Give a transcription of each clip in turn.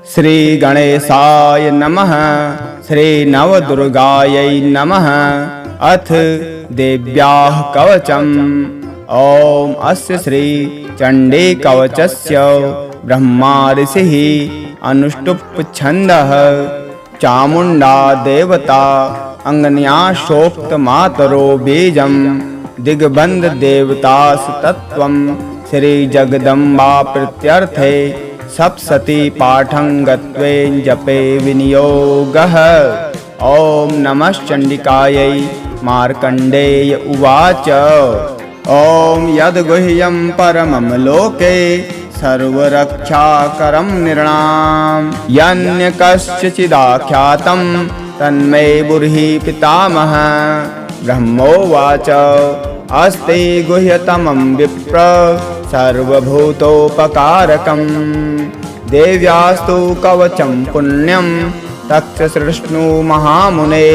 श्री गणेशाय नमः। श्री नवदुर्गायै नमः। अथ देव्याः कवचम्। ॐ अस्य श्री चण्डी कवचस्य ब्रह्मा ऋषिः अनुष्टुप् छन्दः। चामुण्डा देवता अङ्गन्या शोक्त मातरो बीजं दिग्बन्ध देवतास्तत्त्वं श्री जगदम्बा प्रत्यर्थे सप्तशती पाठं गत्वेन जपे विनियोगः। ॐ नमश्चण्डिकायै। मार्कण्डेय उवाच ॐ यद्गुह्यं परमं लोके सर्वरक्षाकरं नृणां यन्यकस्यचिदाख्यातं तन्मे ब्रूहि पितामह। ब्रह्मोवाच अस्ति गुह्यतमं विप्र सर्वभूतोपकारकं देव्यास्तु कवचं पुण्यं तक्षसृष्णु महामुने।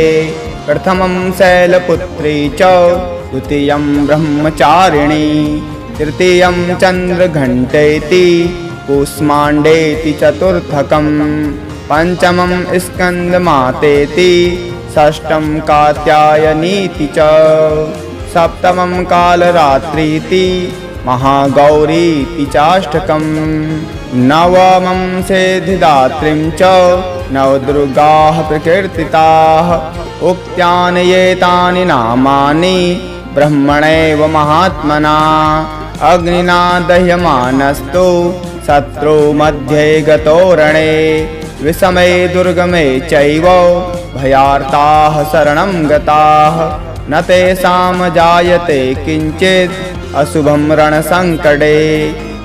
प्रथमं शैलपुत्री च द्वितीयं ब्रह्मचारिणी तृतीयं चन्द्रघण्टेति कूष्माण्डेति चतुर्थकं पंचमं स्कन्दमातेति षष्ठं कात्यायनीति च सप्तमं कालरात्रीति महागौरीति चाष्टकं नवमं सिद्धिदात्रीं च नवदुर्गाः प्रकीर्तिताः। उक्त्यानि एतानि नामानि ब्रह्मणैव महात्मना अग्निना दह्यमानस्तु शत्रु मध्ये गतो रणे विषमे दुर्गमे चैव भयार्ताः शरणं गताः न तेषां जायते किञ्चित् अशुभं रणसङ्कटे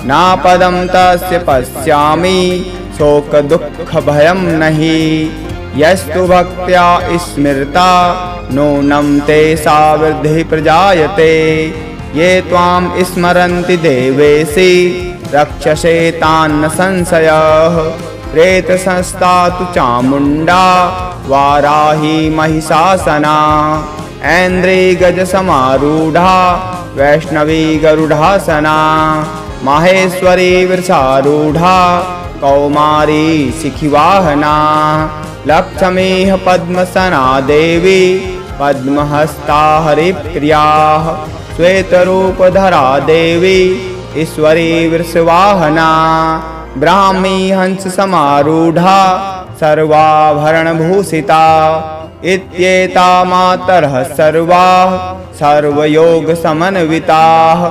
नापदं तस्य पश्यामि शोकदुःखभयं नहि यस्तु भक्त्या स्मृता नूनं तेषा वृद्धिः प्रजायते। ये त्वां स्मरन्ति देवेशि रक्षसे तान्न संशयः प्रेतसंस्था तु चामुण्डा वाराही महिषासना ऐन्द्री गजसमारूढा वैष्णवी गरुडासना माहेश्वरी वृषारूढा कौमारी शिखिवाहना लक्ष्मीः पद्मसना देवी पद्महस्ता हरिप्रियाः श्वेतरूपधरा देवी ईश्वरी वृषवाहना ब्राह्मी हंस समारूढ़ा सर्वाभरणभूषिता इत्येता मातरः सर्वाः सर्वयोगसमन्विताः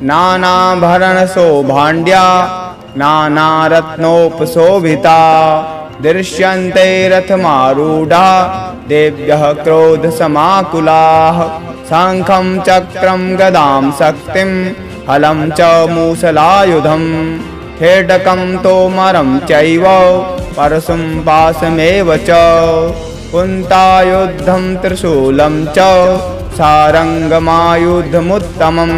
नानाभरणशोभाढ्या नानारत्नोपशोभिता दृश्यन्ते रथमारूढा देव्यः क्रोधसमाकुलाः शङ्खं चक्रं गदां शक्तिं हलं च मूसलायुधं खेटकं तोमरं चैव परशुं पाशमेव च कुन्तायुधं त्रिशूलं च सारङ्गमायुधमुत्तमं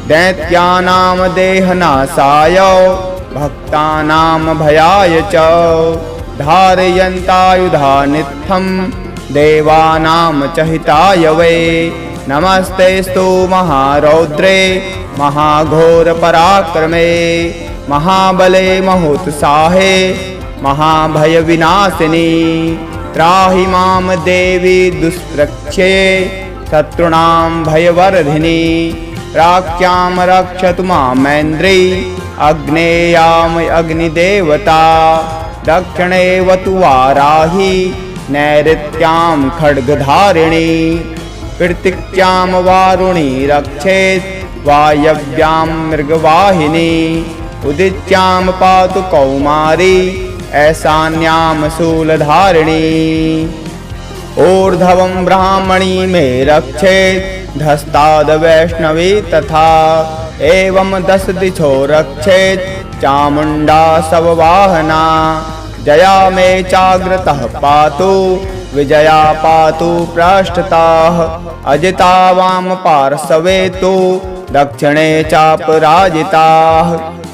दैत्यानां देहनाशाय भक्तानां भयाय च धारयन्तायुधानित्थं देवानां च हिताय वै नमस्तेस्तु महारौद्रे महाघोरपराक्रमे महाबले महोत्साहे महाभयविनाशिनी त्राहि मां देवी दुष्प्रक्षे शत्रूणां भयवर्धिनी राज्ञां रक्षतु मामेन्द्री अग्नेयाम अग्निदेवता दक्षिणेवतु वाराही नैऋत्यां खड्गधारिणी कृत्तिक्यां वारुणी रक्षेत् वायव्यां मृगवाहिनी उदित्यां पातु कौमारी ऐशान्यां शूलधारिणी ऊर्ध्वं ब्राह्मणी मे रक्षेत् धस्ताद् वैष्णवी तथा एवं 10 दिशो रक्षेत् चामुण्डा शववाहना जया मे चाग्रतः पातु विजया पातु पृष्ठतः अजिता वाम पार्श्वे तु दक्षिणे चापराजिताः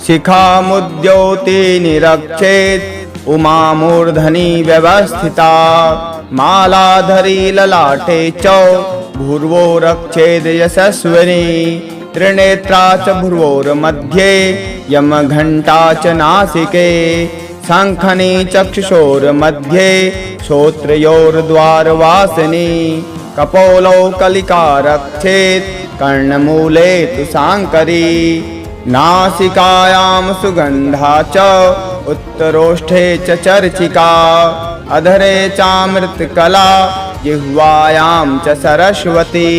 शिखामुद्योतिनि रक्षेत् उमा मूर्धनि व्यवस्थिता मालाधरी ललाटे च भूर्वो रक्षेद् यशस्विनी त्रिनेत्रा च भ्रुवोर्मध्ये यमघण्टा च नासिके शङ्खनि चक्षुषोर्मध्ये श्रोत्रयोर्द्वारवासिनी कपोलौ कलिका रक्षेत् कर्णमूले तु साङ्करी नासिकायां सुगन्धा च उत्तरोष्ठे च चर्चिका अधरे चामृतकला जिह्वायां च सरस्वती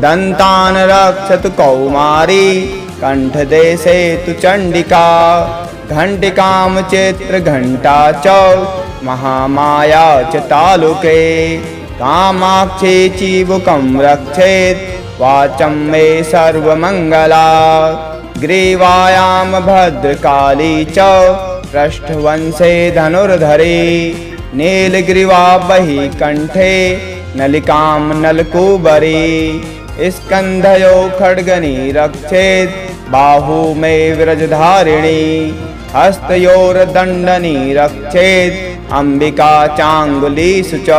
दन्तान् रक्षतु कौमारी कण्ठदेशे तु चण्डिका घण्टिकां चित्रघण्टा च महामाया च तालुके कामाक्षी चिबुकं रक्षेत् वाचं मे सर्वमङ्गला ग्रीवायां भद्रकाली च पृष्ठवंशे धनुर्धरी नीलग्रीवा बहि कण्ठे नलिकां नलकूबरी स्कन्धयो खड्गनी रक्षेत् बाहू मे व्रजधारिणी हस्तयोर्दण्डनी रक्षेत् अम्बिका चाङ्गुलीषु च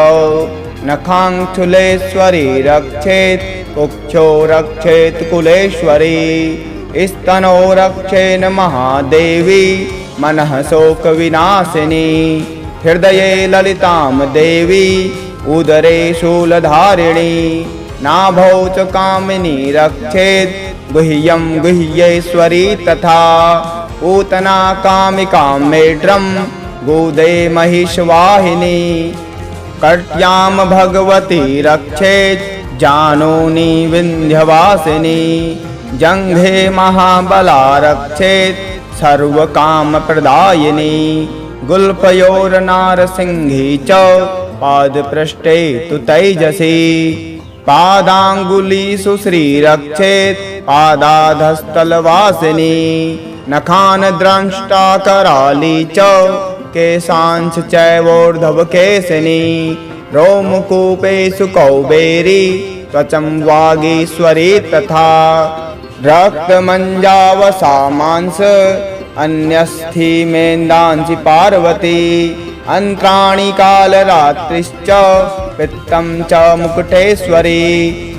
नखाङ्क्षुलेश्वरी रक्षेत् कुक्षो रक्षेत् कुलेश्वरी स्तनो रक्षेन् महादेवी मनः शोकविनाशिनी हृदये ललितां देवी उदरे शूलधारिणी नाभौ च कामिनी रक्षेत् गुह्यं गुह्येश्वरी तथा पूतना कामिकां मेढ्रं गोदे महिषवाहिनी कट्यां भगवती रक्षेत् जानूनी विन्ध्यवासिनी जङ्घे महाबला रक्षेत् सर्वकामप्रदायिनी गुल्फयोर्नारसिंही च पादपृष्ठे तु तैजसी पादाङ्गुलीषु श्रीरक्षेत् पादाधस्तलवासिनी नखान् द्रष्टा कराली च केशांश चैवोर्ध्वकेशिनी रोमकूपेषु कौबेरी त्वचं वागीश्वरी तथा रक्तमञ्जावसा मांस अन्यस्थीमेन्दांसि पार्वती अन्त्राणि कालरात्रिश्च पित्तं च मुकुटेश्वरी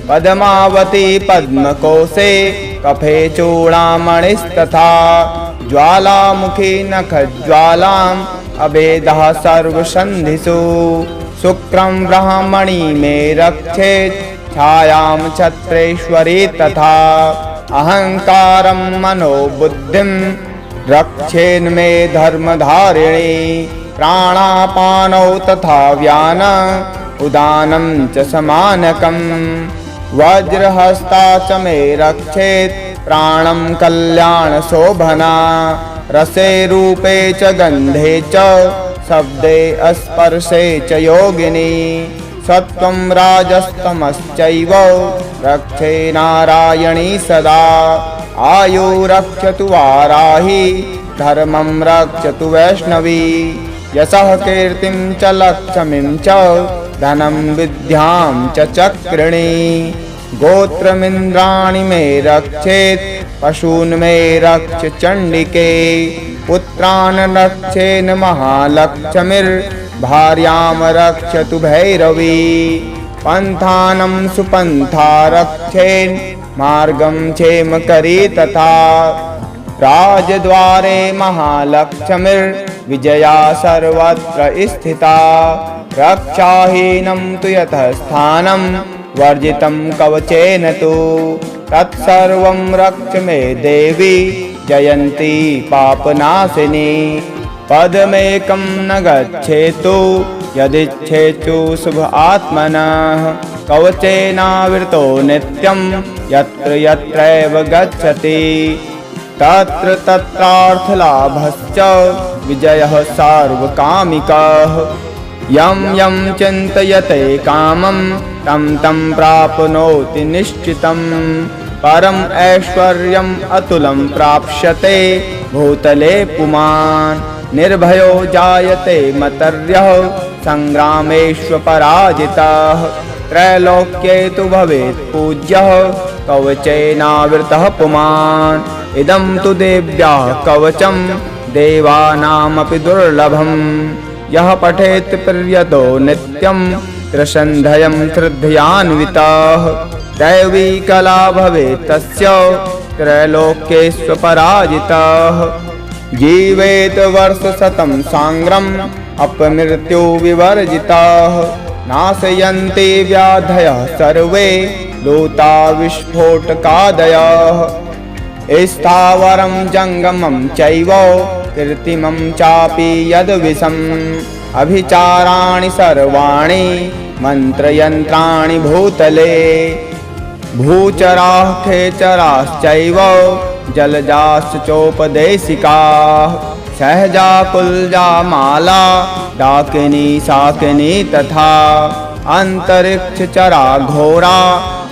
पद्मावती पद्मकोशे कफे चूडामणिस्तथा ज्वालामुखी नखज्वालाम् अभेदः सर्वसन्धिषु शुक्रं ब्रह्मणि मे रक्षेत् छायां छत्रेश्वरी तथा अहङ्कारं मनोबुद्धिं रक्षेन्मे धर्मधारिणी प्राणापानौ तथा व्यान उदानं च समानकं वज्रहस्ता च मे रक्षेत् प्राणं कल्याणशोभना रसे रूपे च गन्धे च शब्दे स्पर्शे च योगिनी सत्वं राजस्तमश्चैव रक्षे नारायणी सदा आयु रक्षतु वाराही धर्मं रक्षतु वैष्णवी यशः कीर्तिं च लक्ष्मीं च धनं विद्यां च चक्रिणी गोत्रमिन्द्राणि मे रक्षेत् पशून् मे रक्ष चण्डिके पुत्रान् रक्षेन् महालक्ष्मीर्भार्यां रक्षतु भैरवी पन्थानं सुपन्था रक्षेन् मार्गं क्षेमकरी तथा राजद्वारे महालक्ष्मीर्विजया सर्वत्र स्थिता रक्षाहीनं तु यतः स्थानं वर्जितं कवचेन तु तत्सर्वं रक्ष मे देवी जयन्ती पापनाशिनी पदमेकं न गच्छेतु यदिच्छेतु शुभ आत्मनः कवचेनावृतो नित्यं यत्र यत्रैव गच्छति तत्र तत्रार्थलाभश्च विजयः सार्वकामिकः यं यं चिन्तयते कामं तं तं प्राप्नोति निश्चितं परम् ऐश्वर्यम् अतुलं प्राप्स्यते भूतले पुमान् निर्भयो जायते मतर्यः सङ्ग्रामेष्वपराजितः त्रैलोक्ये तु भवेत् पूज्यः कवचेनावृतः पुमान् इदं तु देव्याः कवचं देवानामपि दुर्लभम् यः पठेत् प्रियतो नित्यं त्रिसन्ध्यं श्रद्धयान्वितः दैवी कला भवेत् तस्य त्रैलोक्येष्वपराजितः जीवेत वर्षशतं साङ्ग्रम् अपमृत्यु विवर्जिताः नाशयन्ति व्याधयः सर्वे लूता विस्फोटकादयः स्थावरं जङ्गमं चैव कृत्रिमं चापि यद्विषम् अभिचाराणि सर्वाणि मन्त्रयन्त्राणि भूतले भूचराः खेचराश्चैव जलजाश्च चोपदेशिकाः सहजा कुल्जा माला डाकिनी शाकिनी तथा अन्तरिक्षचरा घोरा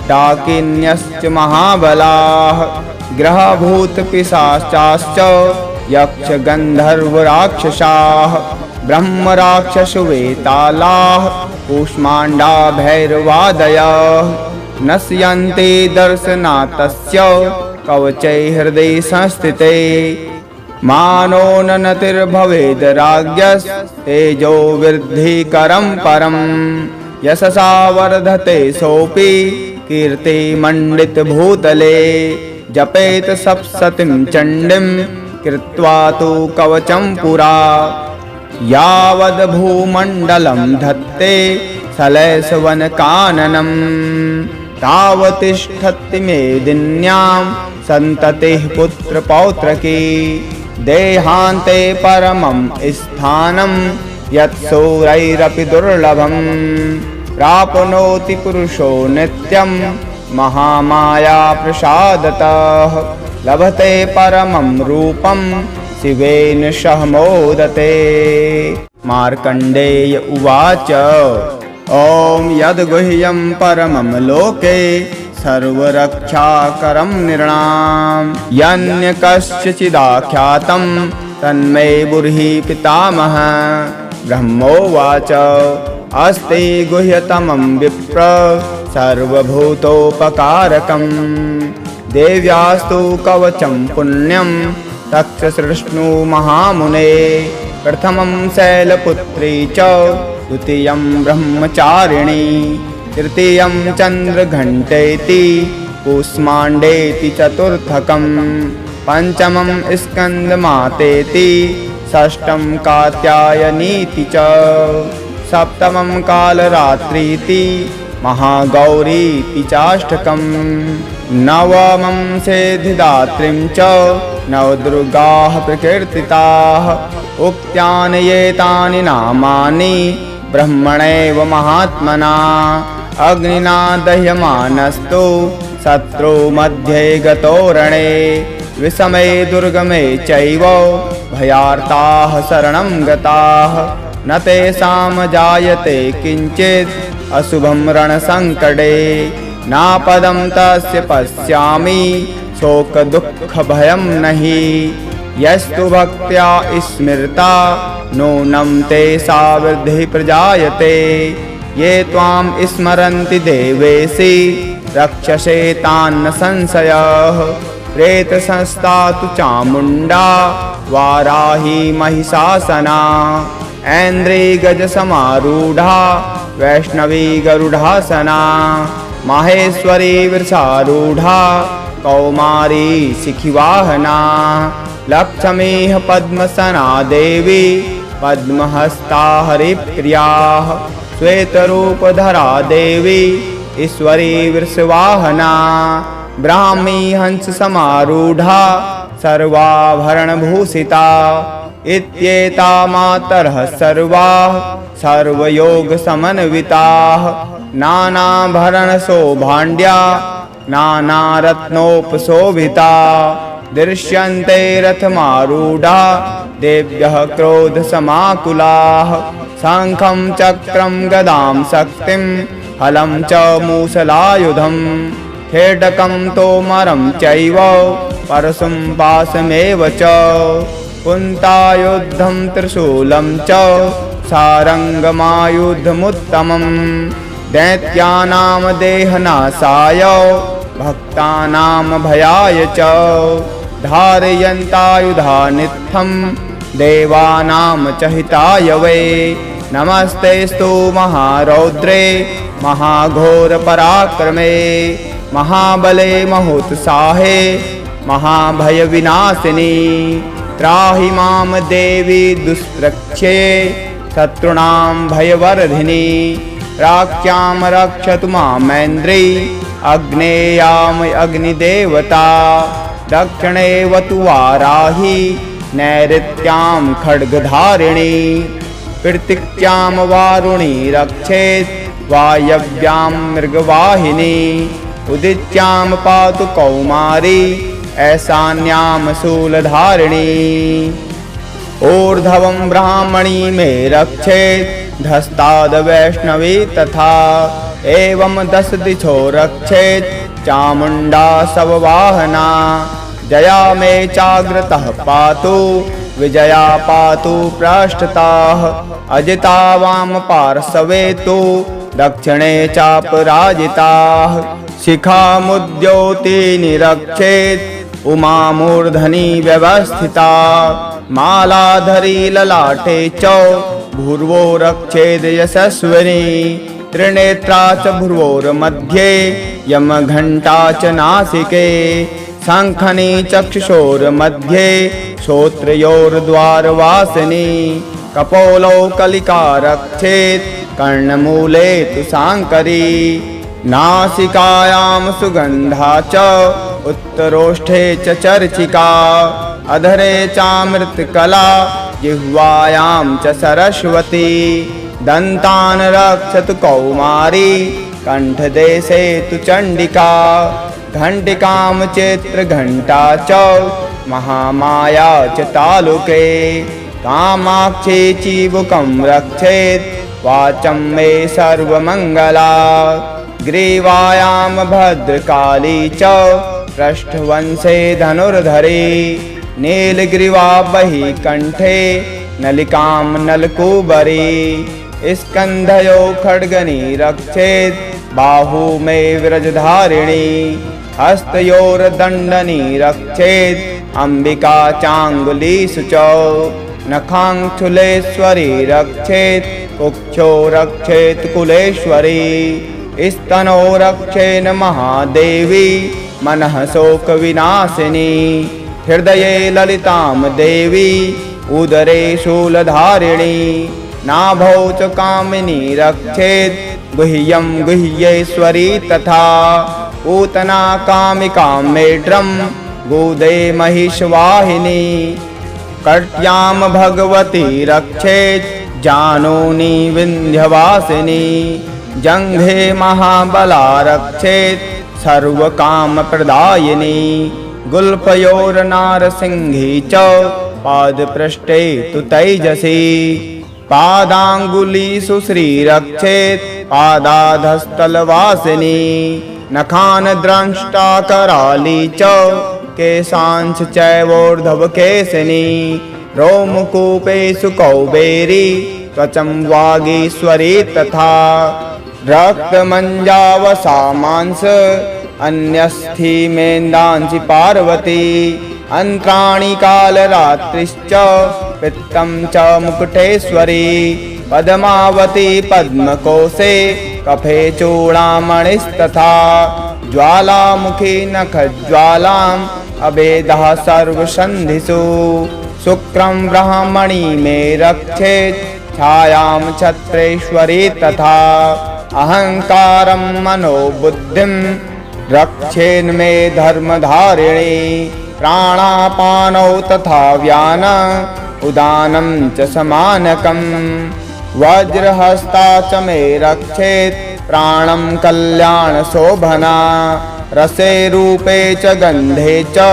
डाकिन्यश्च महाबलाः ग्रहभूतपिशाचाश्च यक्षगन्धर्वराक्षसाः ब्रह्मराक्षसवेतालाः कूष्माण्डा भैरवादयः नश्यन्ति दर्शनातस्य कवचै हृदि संस्थिते मानो नतिर्भवेद् राज्ञस्तेजो वृद्धिकरं परम् यशसा वर्धते सोऽपि कीर्तिमण्डितभूतले जपेत सप्तशतीं चण्डीं कृत्वा तु कवचं पुरा यावद्भूमण्डलं धत्ते सलयसवनकाननं तावतिष्ठति मेदिन्यां सन्ततिः पुत्रपौत्रकी देहान्ते परमं स्थानं यत्सूरैरपि दुर्लभं प्राप्नोति पुरुषो नित्यं महामाया प्रसादतः लभते परमं रूपं शिवेन सह मोदते। मार्कण्डेय उवाच ॐ यद्गुह्यं परमं लोके सर्वरक्षाकरं नृणां यन्यकश्चिदाख्यातं तन्मे ब्रूहि पितामह। ब्रह्मोवाच अस्ति गुह्यतमं विप्र सर्वभूतोपकारकं देव्यास्तु कवचं पुण्यं तक्षसृष्णु महामुने प्रथमं शैलपुत्री च द्वितीयं ब्रह्मचारिणी तृतीयं चन्द्रघण्टेति कूष्माण्डेति चतुर्थकं पंचमं स्कन्दमातेति षष्ठं कात्यायनीति च सप्तमं कालरात्रीति महागौरीति चाष्टकं नवमं सिद्धिदात्रीं च नवदुर्गाः प्रकीर्तिताः उक्त्यानि एतानि नामानि ब्रह्मणैव महात्मना अग्निना दह्यमानस्तु शत्रु मध्ये गतो रणे विषमे दुर्गमे चैव भयार्ताः शरणं गताः न तेषां जायते किञ्चित् अशुभं रणसङ्कटे नापदं तस्य पश्यामि शोकदुःखभयं नहि यस्तु भक्त्या स्मृता नूनं तेषा वृद्धिः प्रजायते ये त्वां स्मरन्ति देवेशि रक्षसे तान्न संशयः प्रेतसंस्था तु चामुण्डा वाराही महिषासना ऐन्द्री गजसमारूढा वैष्णवी गरुडासना माहेश्वरी वृषारूढा कौमारी शिखिवाहना लक्ष्मीः पद्मसना देवी पद्महस्ता हरिप्रियाः श्वेतरूपधरा देवी ईश्वरी वृषवाहना ब्राह्मी हंससमारूढा सर्वाभरणभूषिता इत्येता मातरः सर्वाः सर्वयोगसमन्विताः नानाभरणशोभाढ्या नानारत्नोपशोभिता दृश्यन्ते रथमारूढा देव्यः क्रोधसमाकुलाः शङ्खं चक्रं गदां शक्तिं हलं च मूसलायुधं खेटकं तोमरं चैव परशुं पाशमेव च कुन्तायुधं त्रिशूलं च सारङ्गमायुधमुत्तमं दैत्यानां देहनाशाय भक्तानां भयाय च धारयन्तायुधानित्थं देवानां च हिताय वै नमस्तेस्तु महारौद्रे महाघोरपराक्रमे महाबले महोत्साहे महाभयविनाशिनी त्राहि मां देवी दुष्प्रक्षे शत्रूणां भयवर्धिनी राज्ञां रक्षतु मामेन्द्री अग्नेयाम अग्निदेवता दक्षिणेवतु वाराही नैऋत्यां खड्गधारिणी पृथिव्यां वारुणी रक्षेत् वायव्यां मृगवाहिनी उदित्यां पातु कौमारी ऐशान्यां शूलधारिणी ऊर्ध्वं ब्राह्मणी मे रक्षेत् धस्ताद् वैष्णवी तथा एवं 10 दिशो रक्षेत् चामुण्डा शववाहना जया मे चाग्रतः पातु विजया पातु पृष्ठतः अजिता वाम पार्श्वे तु दक्षिणे चापराजिताः शिखामुद्योतिनी रक्षेत् उमा मूर्धनि व्यवस्थिता मालाधरी ललाटे च भूर्वो रक्षेद् यशस्विनी त्रिनेत्रा च भ्रुवोर्मध्ये यमघण्टा च नासिके शङ्खनी चक्षुषोर्मध्ये श्रोत्रयोर्द्वारवासिनी कपोलौ कलिका रक्षेत् कर्णमूले तु शाङ्करी नासिकायां सुगन्धा च उत्तरोष्ठे च चर्चिका अधरे चामृतकला जिह्वायां च सरस्वती दन्तान् रक्षतु कौमारी कण्ठदेशे तु चण्डिका घण्टिकां चैत्रघण्टा च महामाया च तालुके कामाक्षी चिबुकं रक्षेत् वाचं मे सर्वमङ्गला ग्रीवायां भद्रकाली च पृष्ठवंशे धनुर्धरी नीलग्रीवा बहि कण्ठे नलिकां नलकूबरी स्कन्धयो खड्गनी रक्षेत् बाहू मे व्रजधारिणी हस्तयोर्दण्डनी रक्षेत् अम्बिका चाङ्गुलीषु च नखाङ्क्षुलेश्वरी रक्षेत् कुक्षो रक्षेत् कुलेश्वरी स्तनो रक्षेन् महादेवी मनः शोकविनाशिनी हृदये ललितां देवी उदरे शूलधारिणी नाभौ च कामिनी रक्षेत् गुह्यं गुह्येश्वरी तथा पूतना कामिकां मेढ्रं गोदे महिषवाहिनी कट्यां भगवती रक्षेत् जानूनी विन्ध्यवासिनी जङ्घे महाबला रक्षेत् सर्वकामप्रदायिनी गुल्फयोर्नारसिंही च पादपृष्ठे तु तैजसी पादाङ्गुलीषु श्रीरक्षेत् पादाधस्तलवासिनी नखान् द्रष्टा कराली च केशांश चैवोर्ध्वकेशिनी रोमकूपेषु कौबेरी त्वचं वागीश्वरी तथा रक्तमञ्जावसा मांस अन्यस्थीमेन्दांसि पार्वती अन्त्राणि कालरात्रिश्च पित्तं च मुकुटेश्वरी पद्मावती पद्मकोशे कफे चूडामणिस्तथा ज्वालामुखी नखज्वालाम् अभेदः सर्वसन्धिषु शुक्रं ब्राह्मणी मे रक्षेत् छायां छत्रेश्वरी तथा अहङ्कारं मनोबुद्धिं रक्षेन्मे धर्मधारिणी प्राणापानौ तथा व्यान उदानं च समानकम् वज्रहस्ता च मे रक्षेत् प्राणं कल्याणशोभना रसे रूपे च गन्धे च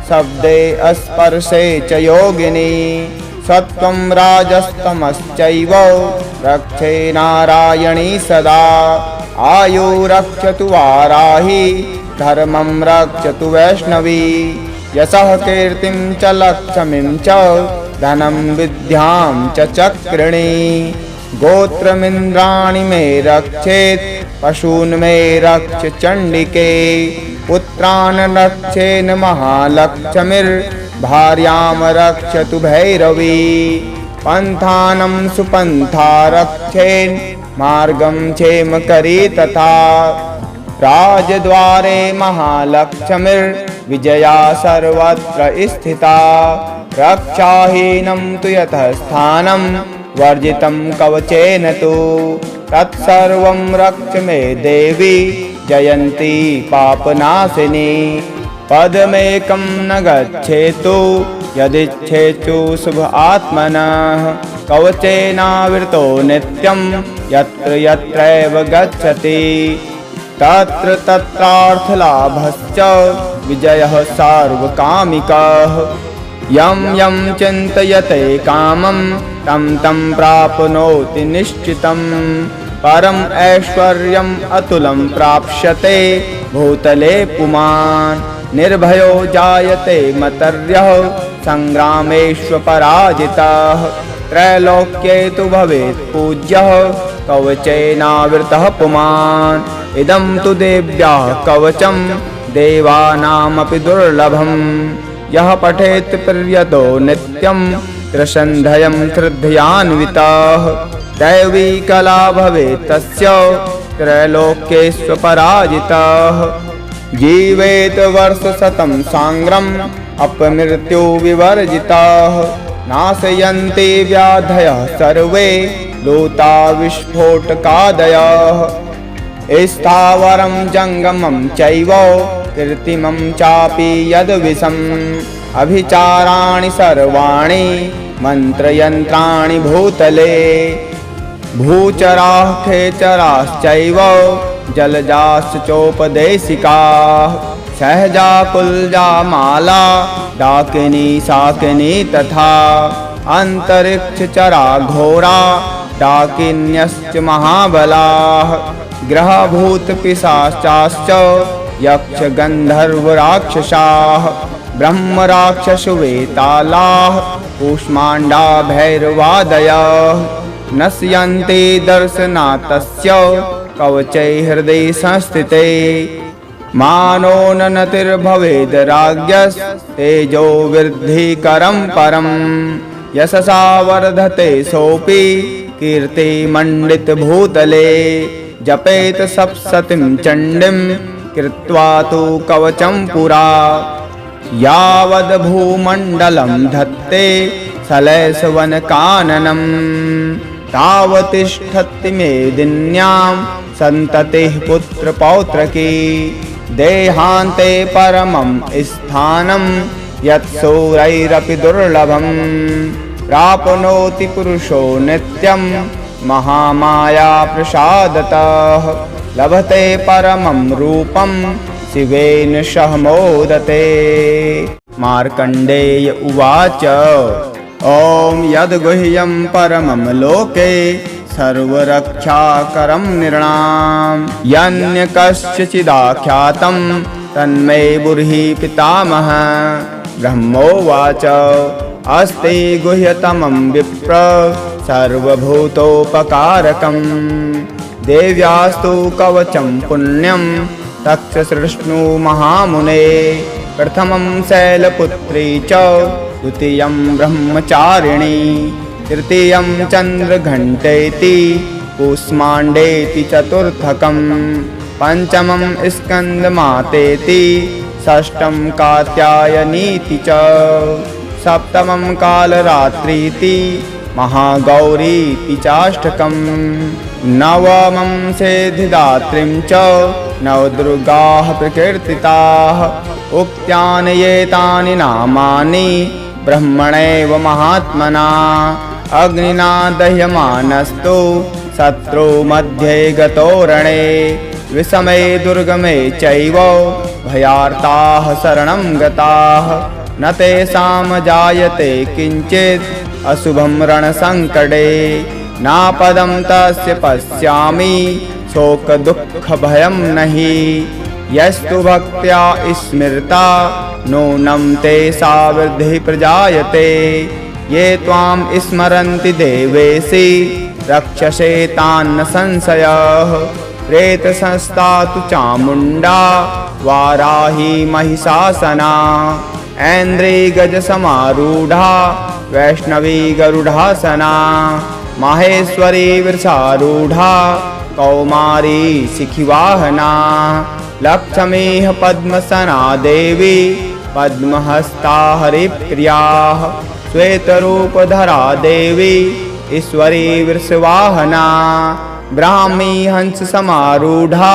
शब्दे स्पर्शे च योगिनी सत्त्वं राजस्तमश्चैव रक्षे नारायणी सदा आयु रक्षतु वाराही धर्मं रक्षतु वैष्णवी यशः कीर्तिं च लक्ष्मीं च धनं विद्यां च चक्रिणी गोत्रमिन्द्राणि मे रक्षेत् पशून् मे रक्ष चण्डिके पुत्रान् रक्षेन् महालक्ष्मीर्भार्यां रक्षतु भैरवी पन्थानं सुपन्था रक्षेन् मार्गं क्षेमकरी तथा राजद्वारे महालक्ष्मीर्विजया सर्वत्र स्थिता रक्षाहीनं तु यतः स्थानं वर्जितं कवचेन तु तत्सर्वं रक्ष मे देवी जयन्ती पापनाशिनी पदमेकं न गच्छेतु यदिच्छेचु शुभ आत्मनः कवचेनावृतो नित्यं यत्र यत्रैव गच्छति तत्र तत्रार्थलाभश्च विजयः सार्वकामिकः यं यं चिन्तयते कामं तं तं प्राप्नोति निश्चितं परम ऐश्वर्यम् अतुलं प्राप्स्यते भूतले पुमान् निर्भयो जायते मतर्यः संग्रामेष्वपराजितः त्रैलोक्ये तु भवेत् पूज्यः कवचेनावृतः पुमान् इदं तु देव्याः कवचं देवानामपि दुर्लभम् यः पठेत् प्रियतो नित्यं त्रिसन्ध्यं श्रद्धयान्वितः दैवी कला भवेत् तस्य त्रैलोक्येष्वपराजितः जीवेत वर्षशतं साङ्ग्रम् अपमृत्यु विवर्जितः नाशयन्ति व्याधयः सर्वे लूता विस्फोटकादयः स्थावरं जङ्गमं चैव कृत्रिमं चापि यद्विषम् अभिचाराणि सर्वाणि मन्त्रयन्त्राणि भूतले भूचराः खेचराश्चैव जलजाश्च चोपदेशिकाः सहजा कुलजा माला डाकिनी शाकिनी तथा अन्तरिक्षचरा घोरा डाकिन्यश्च महाबलाः ग्रहभूतपिशाचाश्च यक्षगन्धर्वराक्षसाः ब्रह्मराक्षसवेतालाः कूष्माण्डा भैरवादयः नश्यन्ति दर्शनातस्य कवचै हृदये संस्थिते मानो नतिर्भवेद् राज्ञस्तेजो वृद्धिकरं परम् यशसा वर्धते सोऽपि कीर्तिमण्डितभूतले जपेत सप्तशतीं चण्डीं कृत्वा तु कवचं पुरा यावद्भूमण्डलं धत्ते सलयसवनकाननं तावतिष्ठति मेदिन्यां सन्ततिः पुत्रपौत्रकी देहान्ते परमं स्थानं यत्सूरैरपि दुर्लभम् प्राप्नोति पुरुषो नित्यं महामाया प्रसादतः लभते परमं रूपं शिवेन सह मोदते। मार्कण्डेय उवाच ॐ यद्गुह्यं परमं लोके सर्वरक्षाकरं नृणां यन्यकस्यचिदाख्यातं तन्मे ब्रूहि पितामह। ब्रह्मोवाच अस्ति गुह्यतमं विप्र सर्वभूतोपकारकं देव्यास्तु कवचं पुण्यं तक्षसृष्णु महामुने प्रथमं शैलपुत्री च द्वितीयं ब्रह्मचारिणी तृतीयं चन्द्रघण्टेति कूष्माण्डेति चतुर्थकं पंचमं स्कन्दमातेति षष्ठं कात्यायनीति च सप्तमं कालरात्रीति महागौरीति चाष्टकं नवमं सिद्धिदात्रीं च नवदुर्गाः प्रकीर्तिताः उक्त्यानि एतानि नामानि ब्रह्मणैव महात्मना अग्निना दह्यमानस्तु शत्रु मध्ये गतो रणे विषमे दुर्गमे चैव भयार्ताः शरणं गताः न तेषां जायते किञ्चित् अशुभं रणसङ्कटे नापदं तस्य पश्यामि शोकदुःखभयं नहि यस्तु भक्त्या स्मृता नूनं तेषा वृद्धिः प्रजायते ये त्वां स्मरन्ति देवेशि रक्षसे तान्न संशयः प्रेतसंस्था तु चामुण्डा वाराही महिषासना ऐन्द्री गजसमारूढा वैष्णवी गरुडासना माहेश्वरी वृषारूढा कौमारी शिखिवाहना लक्ष्मीः पद्मसना देवी पद्महस्ता हरिप्रियाः श्वेतरूपधरा देवी ईश्वरी वृषवाहना ब्राह्मी हंस समारूढ़ा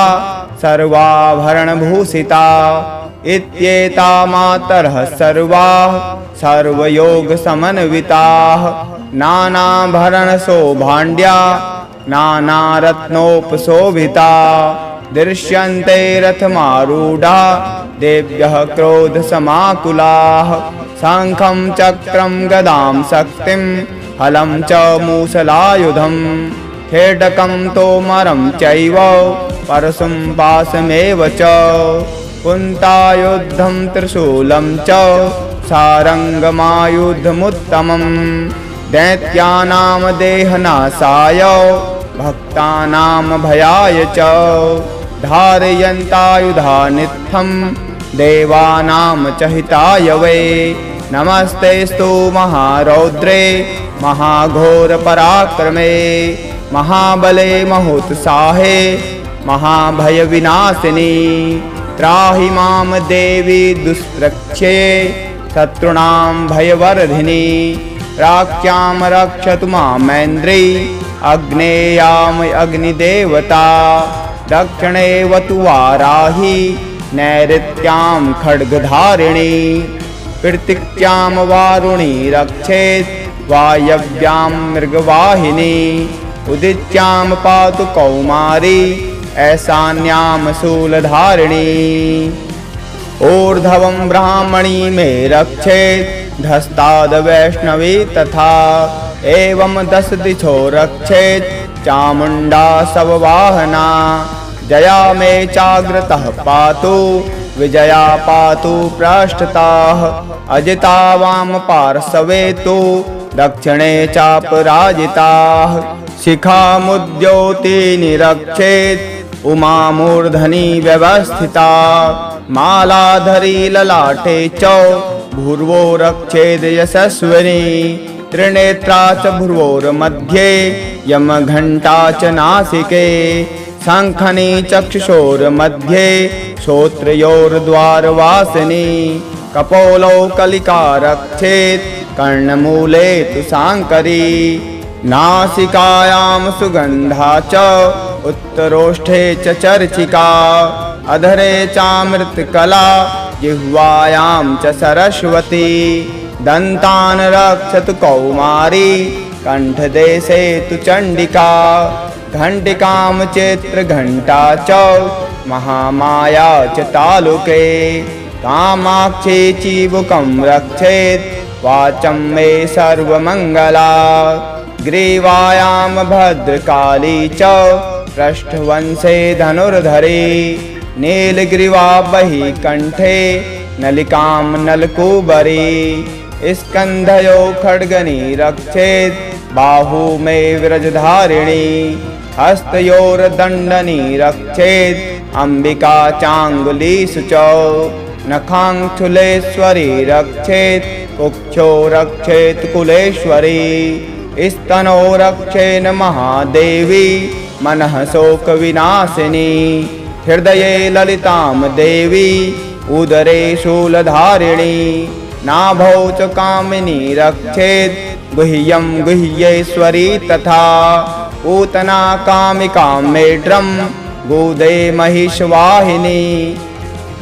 सर्वाभरणभूषिता इत्येता मातरः सर्वाः सर्वयोगसमन्विताः नानाभरणशोभाढ्या नानारत्नोपशोभिता दृश्यन्ते रथमारूढा देव्यः क्रोधसमाकुलाः शङ्खं चक्रं गदां शक्तिं हलं च मूसलायुधं खेटकं तोमरं चैव परशुं पाशमेव च कुन्तायुधं त्रिशूलं च सारङ्गमायुधमुत्तमम् दैत्यानां देहनाशाय भक्तानां भयाय च धारयन्तायुधानित्थं देवानां च हिताय वै नमस्तेस्तु महारौद्रे महाघोरपराक्रमे महाबले महोत्साहे महाभयविनाशिनी त्राहि मां देवी दुष्प्रक्ष्ये शत्रूणां भयवर्धिनी राख्यां रक्षतु मामेन्द्री अग्नेयाम अग्निदेवता दक्षिणेवतु वाराही नैऋत्यां खड्गधारिणी कृत्तिक्यां वारुणी रक्षेत् वायव्यां मृगवाहिनी उदित्यां पातु कौमारी ऐशान्यां शूलधारिणी ऊर्ध्वं ब्राह्मणी मे रक्षेत् धस्ताद वैष्णवी तथा एवं 10 दिशो रक्षेत् चामुण्डा शववाहना जया मे चाग्रतः पातु विजया पातु पृष्ठतः अजिता वाम पार्श्वे तु दक्षिणे चापराजिताः शिखामुद्योतिनि रक्षेत् उमा मूर्धनि व्यवस्थिता मालाधरी ललाटे च भूर्वो रक्षेद् यशस्विनी त्रिनेत्रा च भ्रुवोर्मध्ये यमघण्टा च नासिके शङ्खनी चक्षुषोर्मध्ये श्रोत्रयोर्द्वारवासिनी कपोलौ कलिका रक्षेत् कर्णमूले तु शाङ्करी नासिकायां सुगन्धा च उत्तरोष्ठे च चर्चिका अधरे चामृतकला जिह्वायां च सरस्वती दन्तान् रक्षतु कौमारी कण्ठदेशे तु चण्डिका घण्टिकां चैत्रघण्टा च महामाया च तालुके कामाक्षी चिबुकं रक्षेत् वाचं मे सर्वमङ्गला ग्रीवायां भद्रकाली च पृष्ठवंशे धनुर्धरी नीलग्रीवा बहि कण्ठे नलिकां नलकूबरी स्कन्धयो खड्गनी रक्षेत् बाहू मे व्रजधारिणी हस्तयोर्दण्डनी रक्षेत् अम्बिका चाङ्गुलीषु च नखाङ्क्षुलेश्वरी रक्षेत् कुक्षो रक्षेत् कुलेश्वरी स्तनो रक्षेन् महादेवी मनः शोकविनाशिनी हृदये ललितां देवी उदरे शूलधारिणी नाभौ च कामिनी रक्षेत् गुह्यं गुह्येश्वरी तथा पूतना कामिकां मेढ्रं गोदे महिषवाहिनी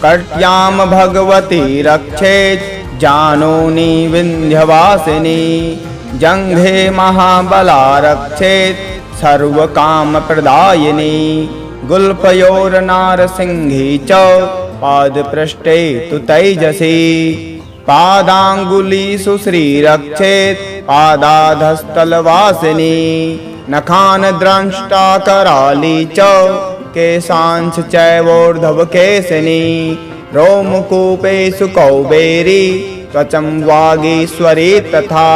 कट्यां भगवती रक्षेत् जानूनी विन्ध्यवासिनी जङ्घे महाबला रक्षेत् सर्वकामप्रदायिनी गुल्फयोर्नारसिंही च पादपृष्ठे तु तैजसी पादाङ्गुलीषु श्रीरक्षेत् पादाधस्तलवासिनी नखान् द्रष्टा कराली च केशांश चैवोर्ध्वकेशिनी रोमकूपेषु कौबेरी त्वचं वागीश्वरी तथा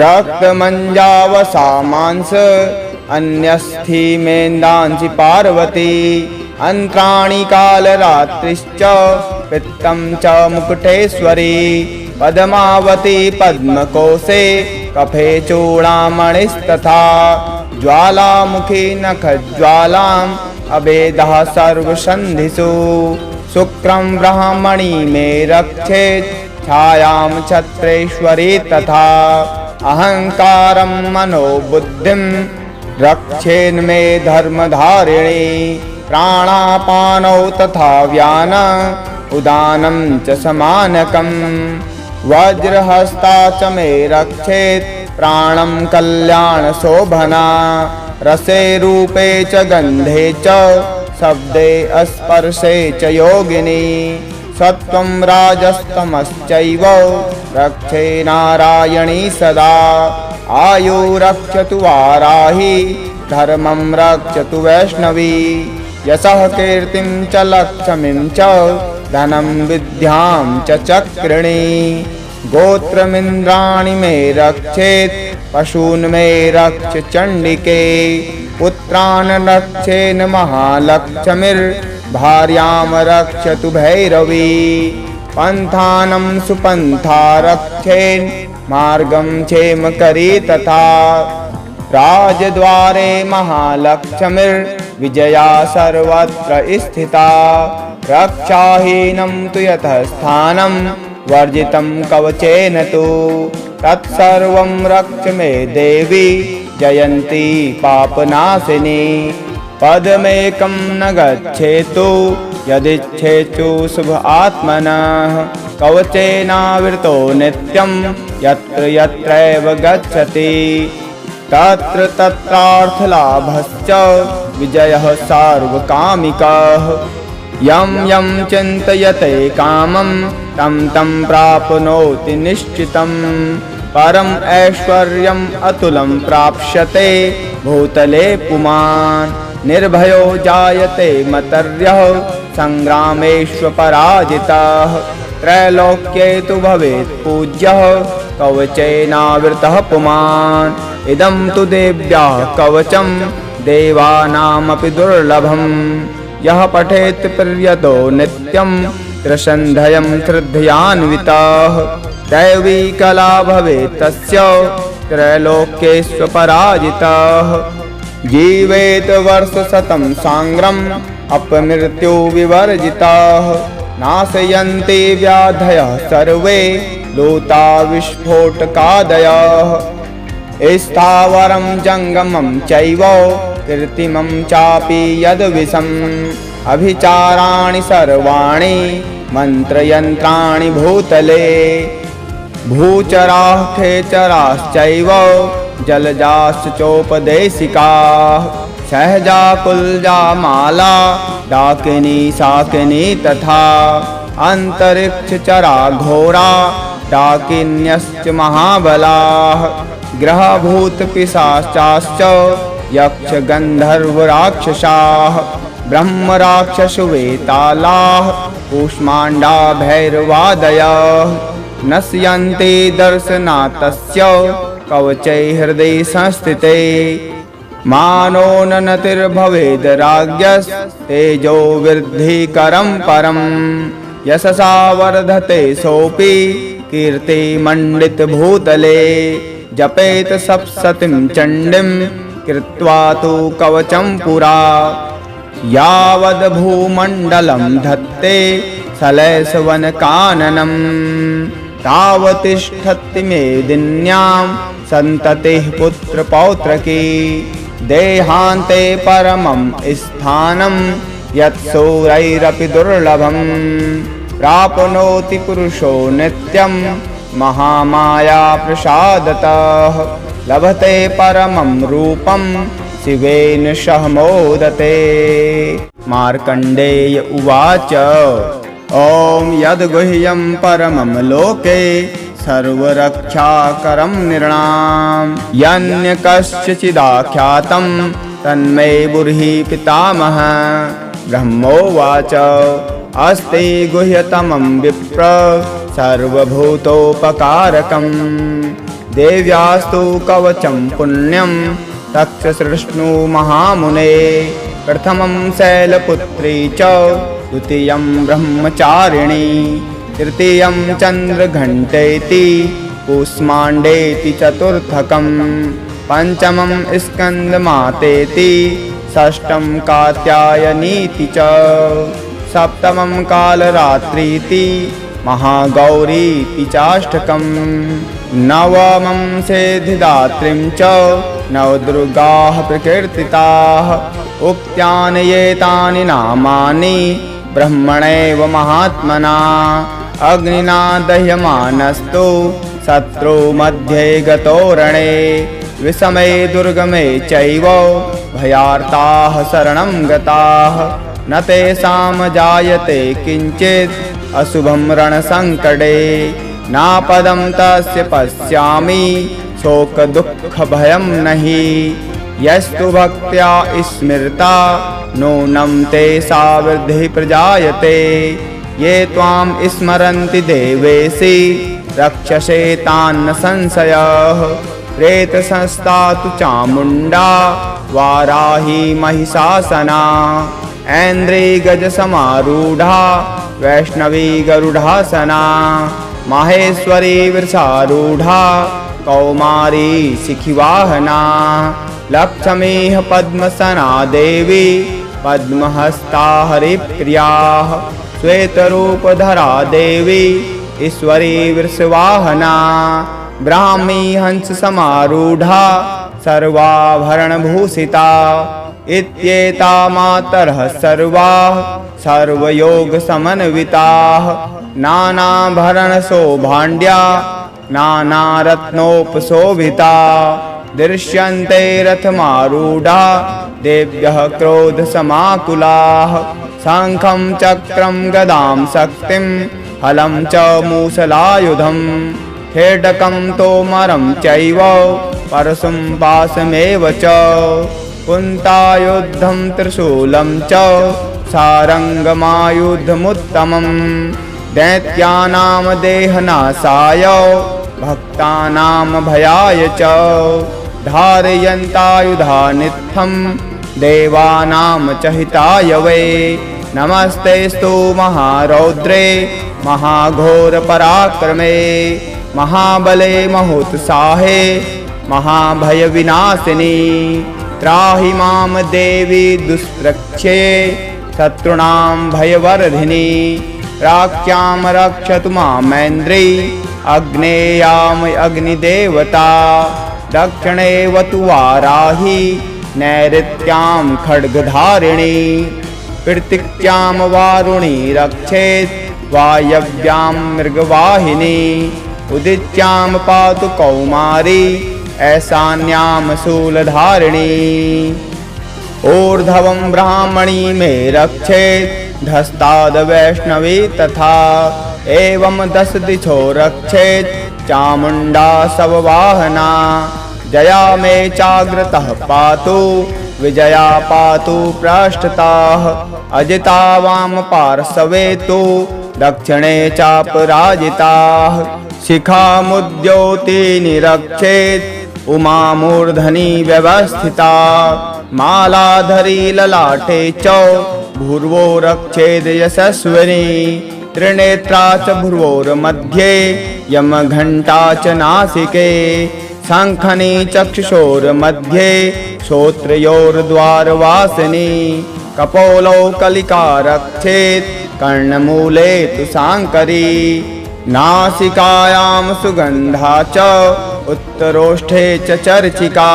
रक्तमञ्जावसा मांस अन्यस्थीमेन्दांसि पार्वती अन्त्राणि कालरात्रिश्च पित्तं च मुकुटेश्वरी पद्मावती पद्मकोशे कफे चूडामणिस्तथा ज्वालामुखी नखज्वालाम् अभेदः सर्वसन्धिषु शुक्रं ब्रह्मणि मे रक्षेत् छायां छत्रेश्वरी तथा अहंकारं मनोबुद्धिं रक्षेन्मे धर्मधारिणी प्राणापानौ तथा व्यान उदानं च समानकम् वज्रहस्ता च मे रक्षेत् प्राणं कल्याणशोभना रसे रूपे च गन्धे च शब्दे स्पर्शे च योगिनी सत्वं राजस्तमश्चैव रक्षे नारायणी सदा आयु रक्षतु वाराही धर्मं रक्षतु वैष्णवी यशः कीर्तिं च लक्ष्मीं च धनं विद्यां च चक्रिणी गोत्रमिन्द्राणि मे रक्षेत् पशून् मे रक्ष चण्डिके पुत्रान् रक्षेन् महालक्ष्मीर्भार्यां रक्षतु भैरवी पन्थानं सुपन्था रक्षेन् मार्गं क्षेमकरी तथा राजद्वारे महालक्ष्मीर्विजया सर्वत्र स्थिता रक्षाहीनं तु यतः स्थानं वर्जितं कवचेन तु तत्सर्वं रक्ष मे देवी जयन्ती पापनाशिनी पदमेकं न गच्छेतु यदिच्छेतु शुभ आत्मनः कवचेनावृतो नित्यं यत्र यत्रैव गच्छति तत्र तत्रार्थलाभश्च विजयः सार्वकामिकः यं यं चिन्तयते कामं तं तं प्राप्नोति निश्चितं परम ऐश्वर्यम् अतुलं प्राप्स्यते भूतले पुमान् निर्भयो जायते मतर्यः संग्रामेष्वपराजितः त्रैलोक्ये तु भवेत् पूज्यः कवचेनावृतः पुमान् इदं तु देव्याः कवचं देवानामपि दुर्लभम् यः पठेत् प्रियतो नित्यं त्रिसन्ध्यं श्रद्धयान्वितः दैवी कला भवेत् तस्य त्रैलोक्येष्वपराजितः जीवेत् वर्षशतं साङ्ग्रम् अपमृत्यु विवर्जितः नाशयन्ति व्याधयः सर्वे लूता विस्फोटकादयः स्थावरं जङ्गमं चैव कृत्रिमं चापि यद्विषम् अभिचाराणि सर्वाणि मन्त्रयन्त्राणि भूतले भूचराः खेचराश्चैव जलजाश्च चोपदेशिकाः सहजा कुल्जा माला डाकिनी शाकिनी तथा अन्तरिक्षचरा घोरा डाकिन्यश्च महाबलाः ग्रहभूतपिशाचाश्च यक्षगन्धर्वराक्षसाः ब्रह्मराक्षसवेतालाः कूष्माण्डा भैरवादयः नश्यन्ति दर्शनातस्य कवचै हृदये संस्थिते मानो नतिर्भवेद् राज्ञस्तेजो वृद्धिकरं परं यशसा वर्धते सोऽपि कीर्तिमण्डितभूतले जपेत सप्तशतीं चण्डीं कृत्वा तु कवचं पुरा यावद् भूमण्डलं धत्ते सलयसवनकाननं तावतिष्ठति मेदिन्यां सन्ततिः पुत्रपौत्रकी देहान्ते परमं स्थानं यत्सूरैरपि दुर्लभं प्राप्नोति पुरुषो नित्यं महामाया प्रसादतः लभते परमं रूपं शिवेन सह मोदते। मार्कण्डेय उवाच ॐ यद्गुह्यं परमं लोके सर्वरक्षाकरं नृणां यन्यकस्यचिदाख्यातं तन्मे ब्रूहि पितामह। ब्रह्मोवाच अस्ति गुह्यतमं विप्र सर्वभूतोपकारकं देव्यास्तु कवचं पुण्यं तक्षसृष्णु महामुने। प्रथमं शैलपुत्री च द्वितीयं ब्रह्मचारिणी तृतीयं चन्द्रघण्टेति कूष्माण्डेति चतुर्थकं पञ्चमं स्कन्दमातेति षष्ठं कात्यायनीति च सप्तमं कालरात्रीति महागौरीति चाष्टकम् नवमं सिद्धिदात्रीं च नवदुर्गाः प्रकीर्तिताः उक्त्यानि एतानि नामानि ब्रह्मणैव महात्मना अग्निना दह्यमानस्तु शत्रु मध्ये गतो रणे विषमे दुर्गमे चैव भयार्ताः शरणं गताः न तेषां जायते किञ्चित् अशुभं रणसङ्कटे नापदं तस्य पश्यामि शोकदुःखभयं नहि यस्तु भक्त्या स्मृता नूनं तेषा वृद्धिः प्रजायते ये त्वां स्मरन्ति देवेशि रक्षसे तान्न संशयः प्रेतसंस्था तु चामुण्डा वाराही महिषासना ऐन्द्री गजसमारूढा वैष्णवी गरुडासना माहेश्वरी वृषारूढा कौमारी शिखिवाहना लक्ष्मीः पद्मसना देवी पद्महस्ता हरिप्रियाः श्वेतरूपधरा देवी ईश्वरी वृषवाहना ब्राह्मी हंस समारूढ़ा सर्वाभरणभूषिता इत्येता मातरः सर्वाः सर्वयोगसमन्विताः नानाभरणशोभाढ्या नानारत्नोपशोभिता दृश्यन्ते रथमारूढा देव्यः क्रोधसमाकुलाः शङ्खं चक्रं गदां शक्तिं हलं च मूसलायुधं खेटकं तोमरं चैव परशुं पाशमेव च कुन्तायुधं त्रिशूलं च सारङ्गमायुधमुत्तमं दैत्यानां देहनाशाय भक्तानां भयाय च धारयन्तायुधानित्थं देवानां च हिताय वै नमस्तेस्तु महारौद्रे महाघोरपराक्रमे महाबले महोत्साहे महाभयविनाशिनी त्राहि मां देवी दुष्प्रक्षे शत्रूणां भयवर्धिनी राज्ञां रक्षतु मामेन्द्री अग्नेयाम् अग्निदेवता दक्षिणेवतु वाराही नैऋत्यां खड्गधारिणी पृथिव्यां वारुणी रक्षेत् वायव्यां मृगवाहिनी उदित्यां पातु कौमारी ऐशान्यां शूलधारिणी ऊर्ध्वं ब्राह्मणी मे रक्षेत् धस्ताद् वैष्णवी तथा एवं 10 दिशो रक्षेत् चामुण्डा शववाहना जया मे चाग्रतः पातु विजया पातु पृष्ठतः अजिता वाम पार्श्वे तु दक्षिणे चापराजिताः शिखामुद्योतिनी रक्षेत् उमा मूर्धनि व्यवस्थिता मालाधरी ललाटे च भूर्वो रक्षेद् यशस्विनी त्रिनेत्रा च भ्रुवोर्मध्ये यमघण्टा च नासिके शङ्खनी चक्षुषोर्मध्ये श्रोत्रयोर्द्वारवासिनी कपोलौ कलिका रक्षेत् कर्णमूले तु शाङ्करी नासिकायां सुगन्धा च उत्तरोष्ठे च चर्चिका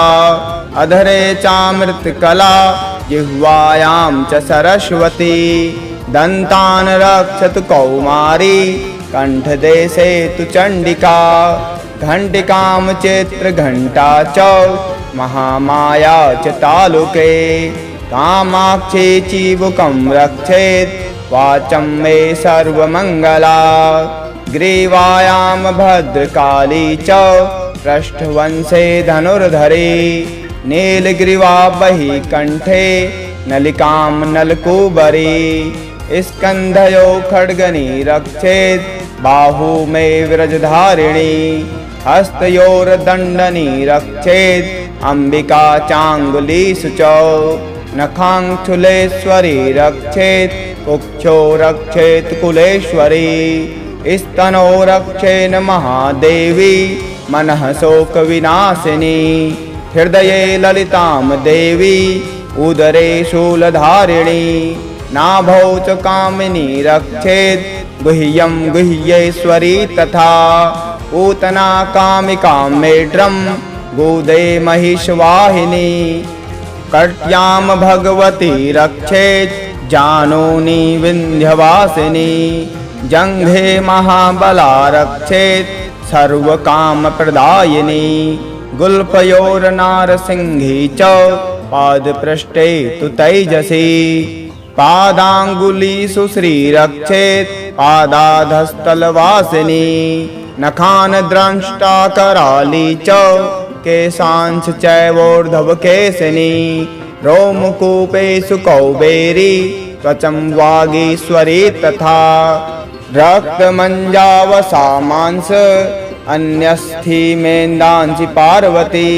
अधरे चामृतकला जिह्वायां च सरस्वती दन्तान् रक्षतु कौमारी कण्ठदेशे तु चण्डिका घण्टिकां चित्रघण्टा च महामाया च तालुके कामाक्षी चिबुकं रक्षेत् वाचं मे सर्वमङ्गला ग्रीवायां भद्रकाली च पृष्ठवंशे धनुर्धरी नीलग्रीवा बहि कण्ठे नलिकां नलकूबरी स्कन्धयो खड्गनी रक्षेत् बाहू मे व्रजधारिणी हस्तयोर्दण्डनी रक्षेत् अम्बिका चाङ्गुलीषु च नखाङ्क्षुलेश्वरी रक्षेत् कुक्षो रक्षेत् कुलेश्वरी स्तनो रक्षेन् महादेवी मनः शोकविनाशिनी हृदये ललितां देवी उदरे शूलधारिणी नाभौ च कामिनी रक्षेत् गुह्यं गुह्येश्वरी तथा पूतना कामिकां मेढ्रं गोदे महिषवाहिनी कट्यां भगवती रक्षेत् जानूनि विन्ध्यवासिनी जङ्घे महाबला रक्षेत् सर्वकामप्रदायिनी गुल्फयोर्नारसिंही च पादपृष्ठे तु तैजसी पादाङ्गुलीषु श्रीरक्षेत् पादाधस्तलवासिनी नखान् द्रष्टा कराली च केशांश चैवोर्ध्वकेशिनी रोमकूपेषु कौबेरी त्वचं वागीश्वरी तथा रक्तमञ्जावसा मांस अन्यस्थीमेन्दांसि पार्वती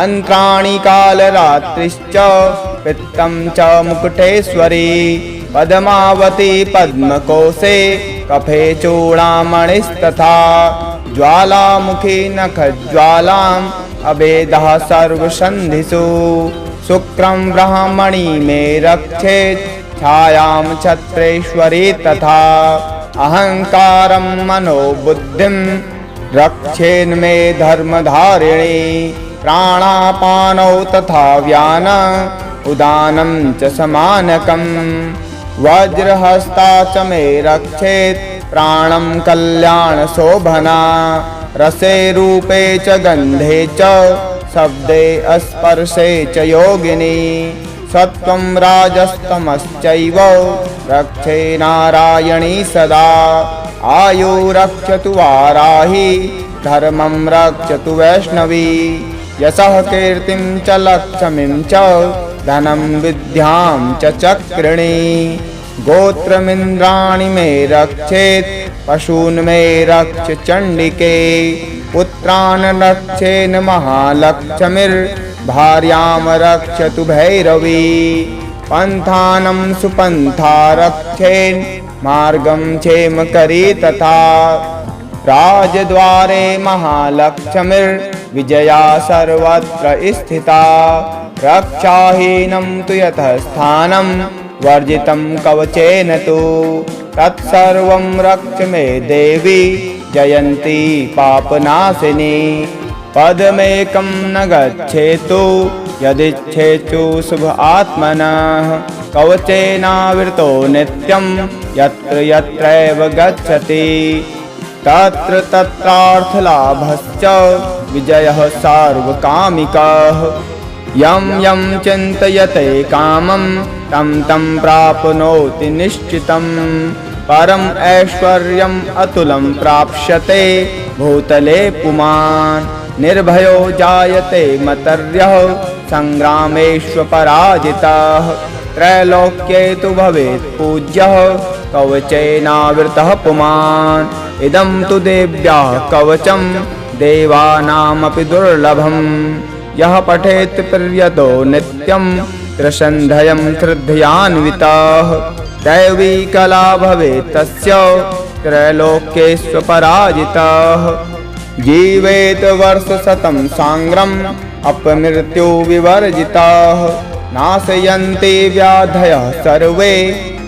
अन्त्राणि कालरात्रिश्च पित्तं च मुकुटेश्वरी पद्मावती पद्मकोशे कफे चूडामणिस्तथा ज्वालामुखी नखज्वालाम् अभेदः सर्वसन्धिषु शुक्रं ब्रह्मणि मे रक्षेत् छायां छत्रेश्वरी तथा अहंकारं मनोबुद्धिं रक्षेन्मे धर्मधारिणी प्राणापानौ तथा व्यान उदानं च समानकम् वज्रहस्ता च मे रक्षेत् प्राणं कल्याणशोभना रसे रूपे च गन्धे च शब्दे स्पर्शे च योगिनी सत्वं राजस्तमश्चैव रक्षे नारायणी सदा आयु रक्षतु वाराही धर्मं रक्षतु वैष्णवी यशः कीर्तिं च लक्ष्मीं च धनं विद्यां च चक्रिणी गोत्रमिन्द्राणि मे रक्षेत् पशून् मे रक्ष चण्डिके पुत्रान् रक्षेन् महालक्ष्मीर्भार्यां रक्षतु भैरवी पन्थानं सुपन्था रक्षेन् मार्गं क्षेमकरी तथा राजद्वारे महालक्ष्मीर्विजया सर्वत्र स्थिता रक्षाहीनं तु यतः स्थानं वर्जितं कवचेन तु तत्सर्वं रक्ष मे देवी जयन्ती पापनाशिनी पदमेकं न गच्छेतु यदिच्छेतु शुभ आत्मनः कवचेनावृतो नित्यं यत्र यत्रैव गच्छति तत्र तत्रार्थलाभश्च विजयः सार्वकामिकः यं यं चिन्तयते कामं तं तं प्राप्नोति निश्चितं परम् ऐश्वर्यम् अतुलं प्राप्स्यते भूतले पुमान् निर्भयो जायते मतर्यः सङ्ग्रामेष्वपराजितः त्रैलोक्ये तु भवेत् पूज्यः कवचेनावृतः पुमान् इदं तु देव्याः कवचं देवानामपि दुर्लभम् यः पठेत् प्रियतो नित्यं त्रिसन्ध्यं श्रद्धयान्वितः दैवी कला भवेत् तस्य त्रैलोक्येष्वपराजितः जीवेत वर्षशतं साङ्ग्रम् अपमृत्युविवर्जितः नाशयन्ति व्याधयः सर्वे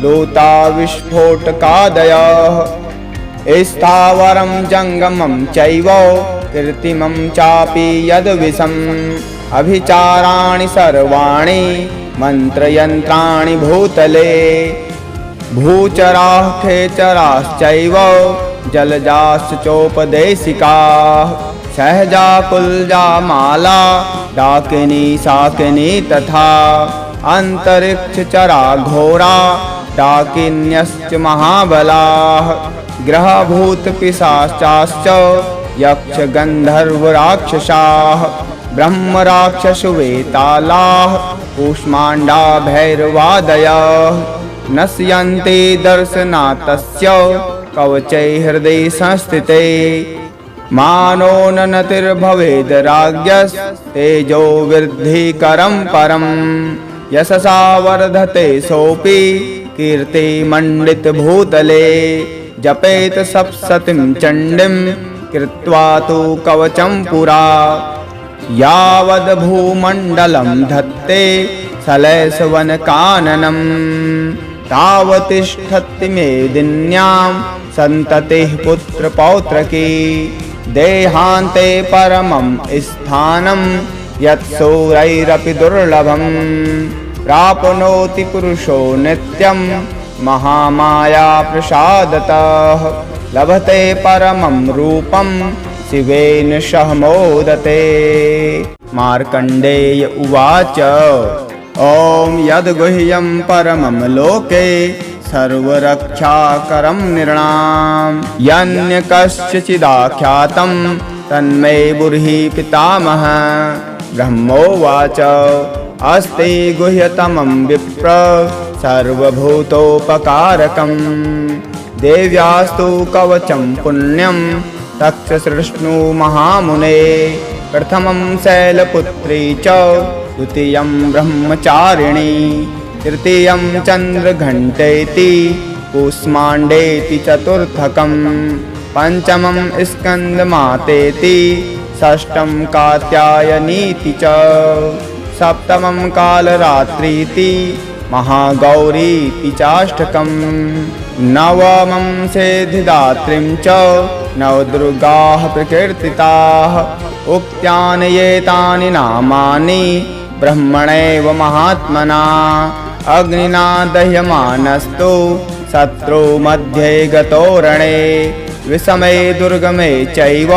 लूता विस्फोटकादयः स्थावरं जङ्गमं चैव कृत्रिमं चापि यद्विषम् अभिचाराणि सर्वाणि मन्त्रयन्त्राणि भूतले भूचराः खेचराश्चैव जलजाश्च चोपदेशिकाः सहजा कुलजा माला डाकिनी शाकिनी तथा अन्तरिक्षचरा घोरा डाकिन्यश्च महाबलाः ग्रहभूतपिशाचाश्च यक्षगन्धर्वराक्षसाः ब्रह्मराक्षसवेतालाः कूष्माण्डा भैरवादयः नश्यन्ते दर्शनातस्य कवचै हृदये संस्थिते मानो नतिर्भवेद् राज्ञस्तेजो वृद्धिकरं परम् यशसा वर्धते सोऽपि कीर्तिमण्डितभूतले जपेत सप्तशतीं चण्डीं कृत्वा तु कवचं पुरा यावद् भूमण्डलं धत्ते सलयसवनकाननम् तावतिष्ठति मेदिन्यां सन्ततिः पुत्रपौत्रकी। देहान्ते परमं स्थानं यत्सूरैरपि दुर्लभम्। प्राप्नोति पुरुषो नित्यं महामाया प्रसादतः। लभते परमं रूपं शिवेन सह मोदते। मार्कण्डेय उवाच ॐ यद्गुह्यं परमं लोके सर्वरक्षाकरं नृणां यन्य कस्यचिदाख्यातं तन्मे ब्रूहि पितामह। ब्रह्मोवाच अस्ति गुह्यतमं विप्र सर्वभूतोपकारकं। देव्यास्तु कवचं पुण्यं तक्षसृष्णु महामुने। प्रथमं शैलपुत्री च द्वितीयं ब्रह्मचारिणी तृतीयं चन्द्रघण्टेति कूष्माण्डेति चतुर्थकं पञ्चमं स्कन्दमातेति षष्ठं कात्यायनीति च सप्तमं कालरात्रीति महागौरीति चाष्टकं नवमं सिद्धिदात्रीं च नवदुर्गाः प्रकीर्तिताः उक्त्यानि एतानि नामानि ब्रह्मणैव महात्मना अग्निना दह्यमानस्तु शत्रु मध्ये गतो रणे विषमे दुर्गमे चैव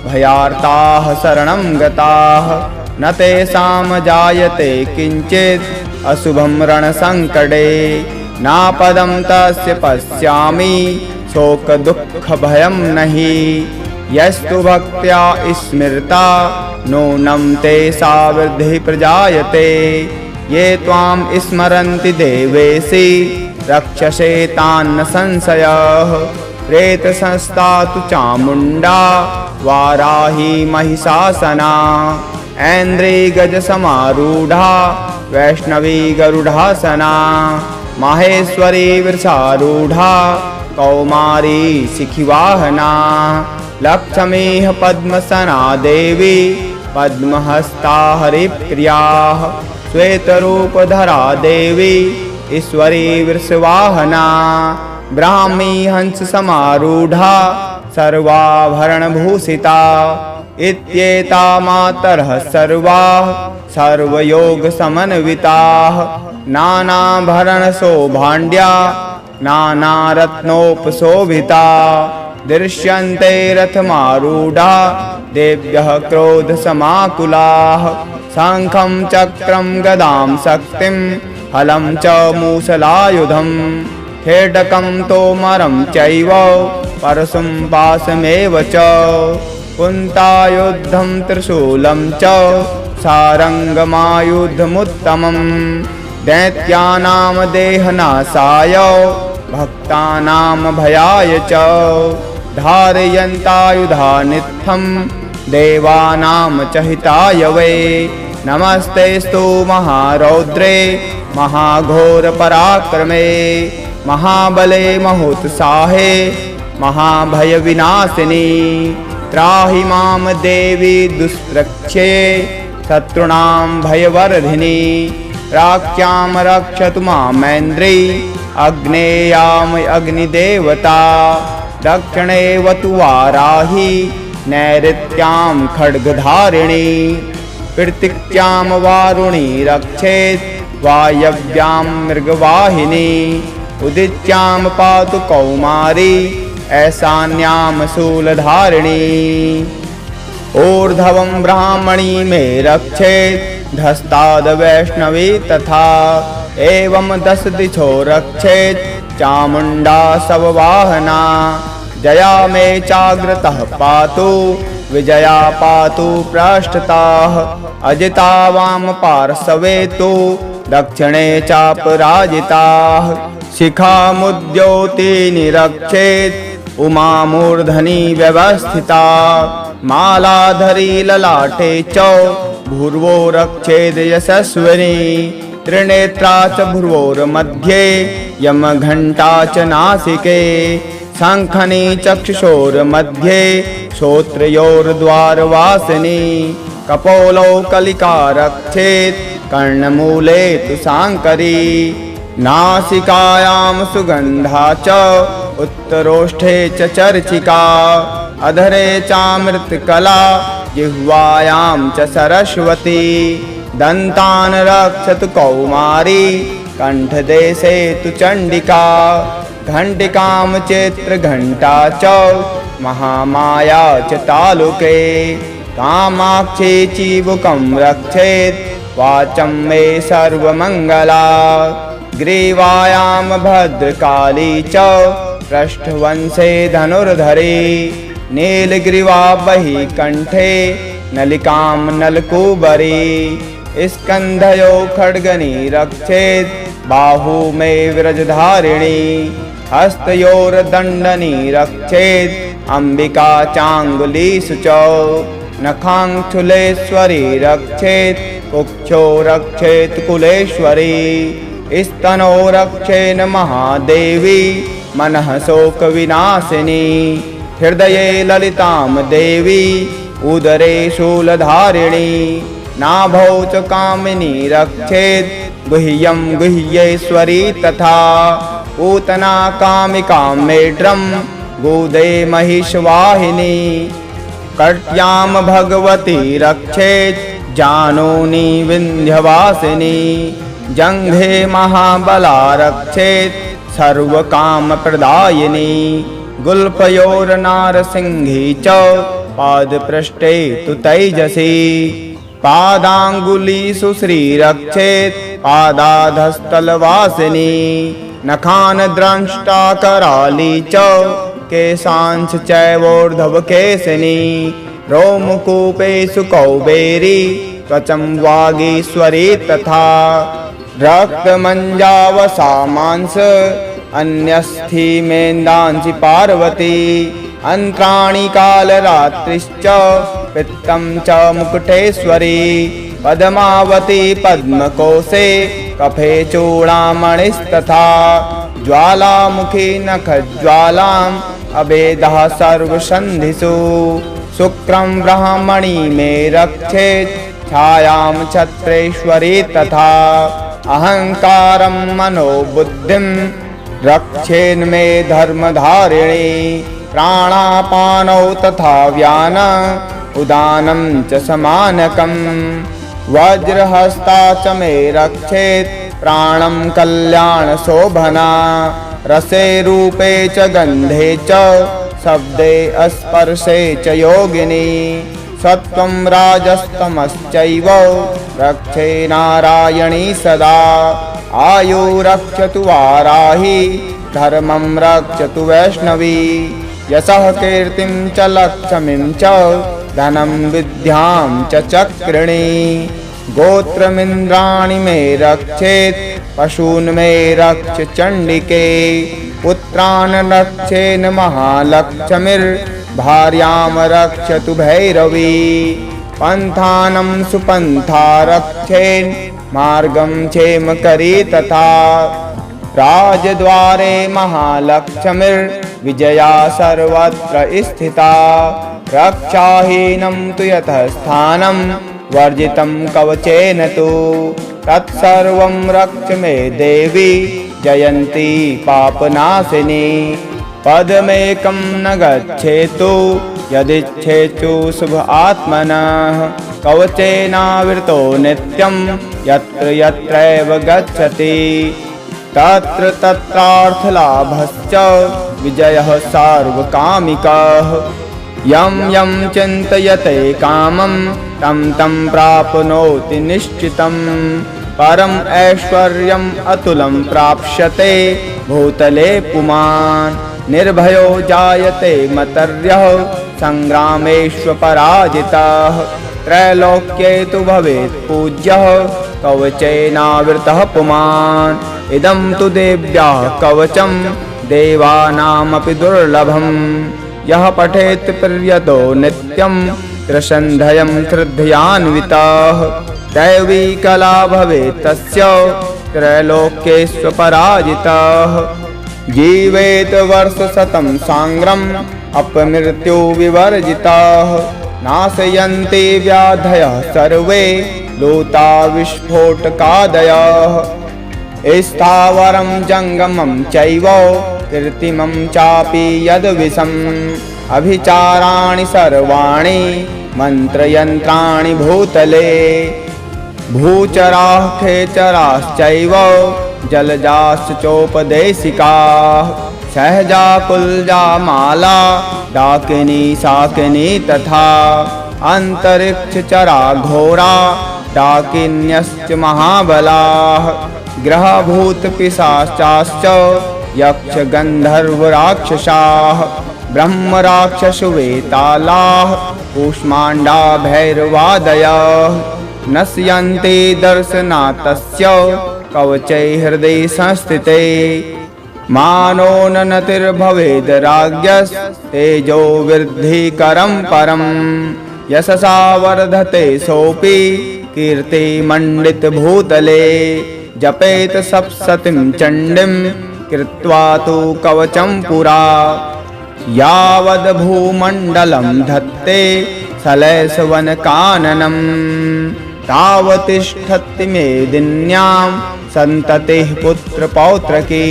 भयार्ताः शरणं गताः न तेषां जायते किञ्चित् अशुभं रणसङ्कटे नापदं तस्य पश्यामि शोकदुःखभयं नहि यस्तु भक्त्या स्मृता नूनं तेषा वृद्धिः प्रजायते ये त्वां स्मरन्ति देवेशि रक्षसे तान्न संशयः प्रेतसंस्था तु चामुण्डा वाराही महिषासना ऐन्द्री गजसमारूढा वैष्णवी गरुडासना माहेश्वरी वृषारूढा कौमारी शिखिवाहना लक्ष्मीः पद्मसना देवी पद्महस्ता हरिप्रियाः श्वेतरूपधरा देवी ईश्वरी वृषवाहना ब्राह्मी हंससमारूढा सर्वाभरणभूषिता इत्येता मातरः सर्वाः सर्वयोगसमन्विताः नानाभरणशोभाढ्या नानारत्नोपशोभिता दृश्यन्ते रथमारूढा देव्यः क्रोधसमाकुलाः शङ्खं चक्रं गदां शक्तिं हलं च मूसलायुधं खेटकं तोमरं चैव परशुं पाशमेव च कुन्तायुधं त्रिशूलं च सारङ्गमायुधमुत्तमं दैत्यानां देहनाशाय भक्तानां भयाय च धारयन्तायुधानित्थं देवानां च हिताय वै नमस्तेस्तु महारौद्रे महाघोरपराक्रमे महाबले महोत्साहे महाभयविनाशिनी त्राहि मां देवी दुष्प्रक्षे शत्रूणां भयवर्धिनी राज्ञां रक्षतु मामेन्द्री अग्नेयाम् अग्निदेवता दक्षिणेवतु वाराही नैऋत्यां खड्गधारिणी पृथिव्यां वारुणी रक्षेत् वायव्यां मृगवाहिनी उदित्यां पातु कौमारी ऐशान्यां शूलधारिणी ऊर्ध्वं ब्राह्मणी मे रक्षेत् धस्ताद् वैष्णवी तथा एवं 10 दिशो रक्षेत् चामुण्डा शववाहना जया मे चाग्रतः पातु विजया पातु पृष्ठतः अजिता वाम पार्श्वे तु दक्षिणे चापराजिताः शिखामुद्योतिनी रक्षेत् उमा मूर्धनि व्यवस्थिता मालाधरी ललाटे च भूर्वो रक्षेद् यशस्विनी त्रिनेत्रा च भ्रुवोर्मध्ये यमघण्टा च नासिके शङ्खनी चक्षुषोर्मध्ये श्रोत्रयोर्द्वारवासिनी कपोलौ कलिका रक्षेत् कर्णमूले तु शाङ्करी नासिकायां सुगन्धा च उत्तरोष्ठे च चर्चिका अधरे चामृतकला जिह्वायां च सरस्वती दन्तान् रक्षतु कौमारी कण्ठदेशे तु चण्डिका घण्टिकां चित्रघण्टा च महामाया च तालुके कामाक्षी चिबुकं रक्षेत् वाचं मे सर्वमङ्गला ग्रीवायां भद्रकाली च पृष्ठवंशे धनुर्धरी नीलग्रीवा बहि कण्ठे नलिकां नलकूबरी स्कन्धयो खड्गनी रक्षेत् बाहू मे व्रजधारिणी हस्तयोर्दण्डनी रक्षेत् अम्बिका चाङ्गुलीषु च नखाङ्क्षुलेश्वरी रक्षेत् कुक्षो रक्षेत् कुलेश्वरी स्तनो रक्षेन् महादेवी मनः शोकविनाशिनी हृदये ललितां देवी उदरे शूलधारिणी नाभौ च कामिनी रक्षेत् गुह्यं गुह्येश्वरी तथा पूतना कामिकां मेढ्रं गोदे महिषवाहिनी कट्यां भगवती रक्षेत् जानूनी विन्ध्यवासिनी जङ्घे महाबला रक्षेत् सर्वकामप्रदायिनी गुल्फयोर्नारसिंही च पादपृष्ठे तु तैजसी पादाङ्गुलीषु श्रीरक्षेत् पादाधस्तलवासिनी नखान् द्रष्टा कराली च केशांश चैवोर्ध्वकेशिनी रोमकूपेषु कौबेरी त्वचं वागीश्वरी तथा रक्तमञ्जावसा मांस अन्यस्थीमेन्दांसि पार्वती अन्त्राणि कालरात्रिश्च पित्तं च मुकुटेश्वरी पद्मावती पद्मकोशे कफे चूडामणिस्तथा ज्वालामुखी नखज्वालाम् अभेदः सर्वसन्धिषु शुक्रं ब्रह्मणि मे रक्षेत् छायां छत्रेश्वरी तथा अहङ्कारं मनोबुद्धिं रक्षेन्मे धर्मधारिणी प्राणापानौ तथा व्यान उदानं च समानकम् वज्रहस्ता च मे रक्षेत् प्राणं कल्याणशोभना रसे रूपे च गन्धे च शब्दे स्पर्शे च योगिनी सत्त्वं राजस्तमश्चैव रक्षे नारायणी सदा आयु रक्षतु वाराही धर्मं रक्षतु वैष्णवी यशः कीर्तिं च लक्ष्मीं च धनं विद्यां च चक्रिणी गोत्रमिन्द्राणि मे रक्षेत् पशून् मे रक्ष चण्डिके पुत्रान् रक्षेन् महालक्ष्मीर्भार्यां रक्षतु भैरवी पन्थानं सुपन्था रक्षेन् मार्गं क्षेमकरी तथा राजद्वारे महालक्ष्मीर्विजया सर्वत्र स्थिता रक्षाहीनं तु यतः स्थानं वर्जितं कवचेन तु तत्सर्वं रक्ष मे देवी जयन्ती पापनाशिनी पदमेकं न गच्छेतु यदिच्छेचु शुभ आत्मनः कवचेनावृतो नित्यं यत्र यत्रैव गच्छति तत्र तत्रार्थलाभश्च विजयः सार्वकामिकः यं यं चिन्तयते कामं तं तं प्राप्नोति निश्चितं परम ऐश्वर्यम् अतुलं प्राप्स्यते भूतले पुमान् निर्भयो जायते मतर्यः संग्रामेष्वपराजितः त्रैलोक्ये तु भवेत् पूज्यः कवचेनावृतः पुमान् इदं तु देव्याः कवचं देवानामपि दुर्लभम् यः पठेत् प्रियतो नित्यं त्रिसन्ध्यं श्रद्धयान्वितः दैवी कला भवेत् तस्य त्रैलोक्येष्वपराजितः जीवेत् वर्षशतं साङ्ग्रम् अपमृत्यु विवर्जितः नाशयन्ति व्याधयः सर्वे लूता विस्फोटकादयः स्थावरं जङ्गमं चैव कृत्रिमं चापि यद्विषम् अभिचाराणि सर्वाणि मन्त्रयन्त्राणि भूतले भूचराः खेचराश्चैव जलजाश्च चोपदेशिकाः सहजा कुलजा माला डाकिनी शाकिनी तथा अन्तरिक्षचरा घोरा डाकिन्यश्च महाबलाः ग्रहभूतपिशाचाश्च यक्षगन्धर्वराक्षसाः ब्रह्मराक्षसवेतालाः कूष्माण्डा भैरवादयः नश्यन्ते दर्शनातस्य कवचै हृदये संस्थिते मानो नतिर्भवेद् राज्ञस्तेजो वृद्धिकरं परम् यशसा वर्धते सोऽपि कीर्तिमण्डितभूतले जपेत सप्तशतीं चण्डीं कृत्वा तु कवचं पुरा यावद्भूमण्डलं धत्ते सलयसवनकाननं तावतिष्ठति मेदिन्यां सन्ततिः पुत्रपौत्रकी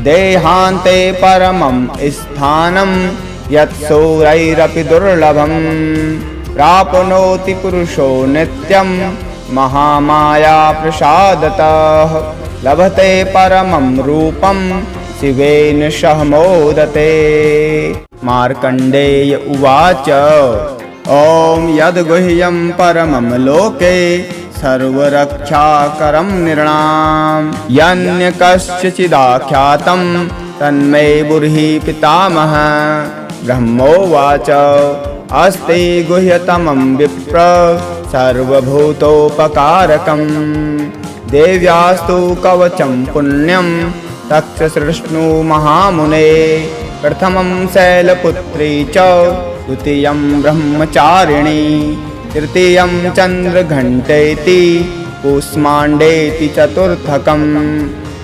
देहान्ते परमं स्थानं यत्सूरैरपि दुर्लभम् प्राप्नोति पुरुषो नित्यं महामाया प्रसादतः लभते परमं रूपं शिवेन सह मोदते। मार्कण्डेय उवाच ॐ यद्गुह्यं परमं लोके सर्वरक्षाकरं नृणां यन्यकश्चिदाख्यातं तन्मे बुर्हि पितामहः ब्रह्मोवाच अस्ति गुह्यतमं विप्र सर्वभूतोपकारकं देव्यास्तु कवचं पुण्यं तक्षसृष्णु महामुने प्रथमं शैलपुत्री च द्वितीयं ब्रह्मचारिणी तृतीयं चन्द्रघण्टेति कूष्माण्डेति चतुर्थकं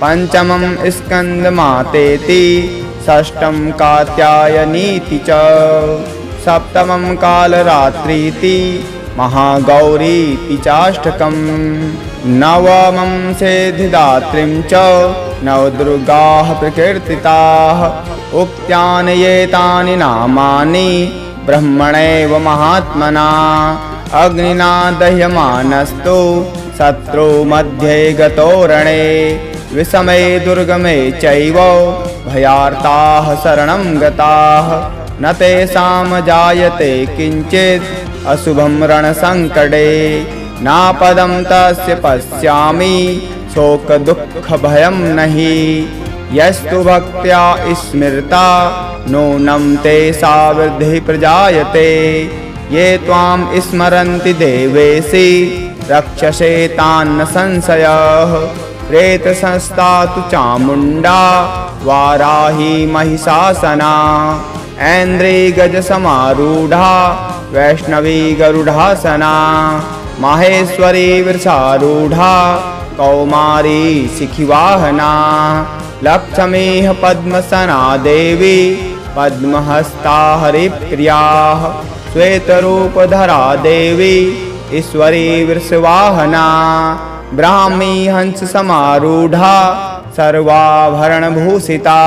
पञ्चमं स्कन्दमातेति षष्ठं कात्यायनीति च सप्तमं कालरात्रीति महागौरीति चाष्टकं नवमं सिद्धिदात्रीं च नवदुर्गाः प्रकीर्तिताः उक्त्यानि एतानि नामानि ब्रह्मणैव महात्मना अग्निना दह्यमानस्तु शत्रु मध्ये गतो रणे विषमे दुर्गमे चैव भयार्ताः शरणं गताः न तेषां जायते किञ्चित् अशुभं रणसङ्कटे नापदं तस्य पश्यामि शोकदुःखभयं नहि यस्तु भक्त्या स्मृता नूनं तेषा वृद्धिः प्रजायते ये त्वां स्मरन्ति देवेशि रक्षसे तान्न संशयः प्रेतसंस्था तु चामुण्डा वाराही महिषासना ऐन्द्री गजसमारूढा वैष्णवी गरुडासना माहेश्वरी वृषारूढा कौमारी शिखिवाहना लक्ष्मीः पद्मसना देवी पद्महस्ता हरिप्रियाः श्वेतरूपधरा देवी ईश्वरी वृषवाहना ब्राह्मी हंससमारूढा सर्वाभरणभूषिता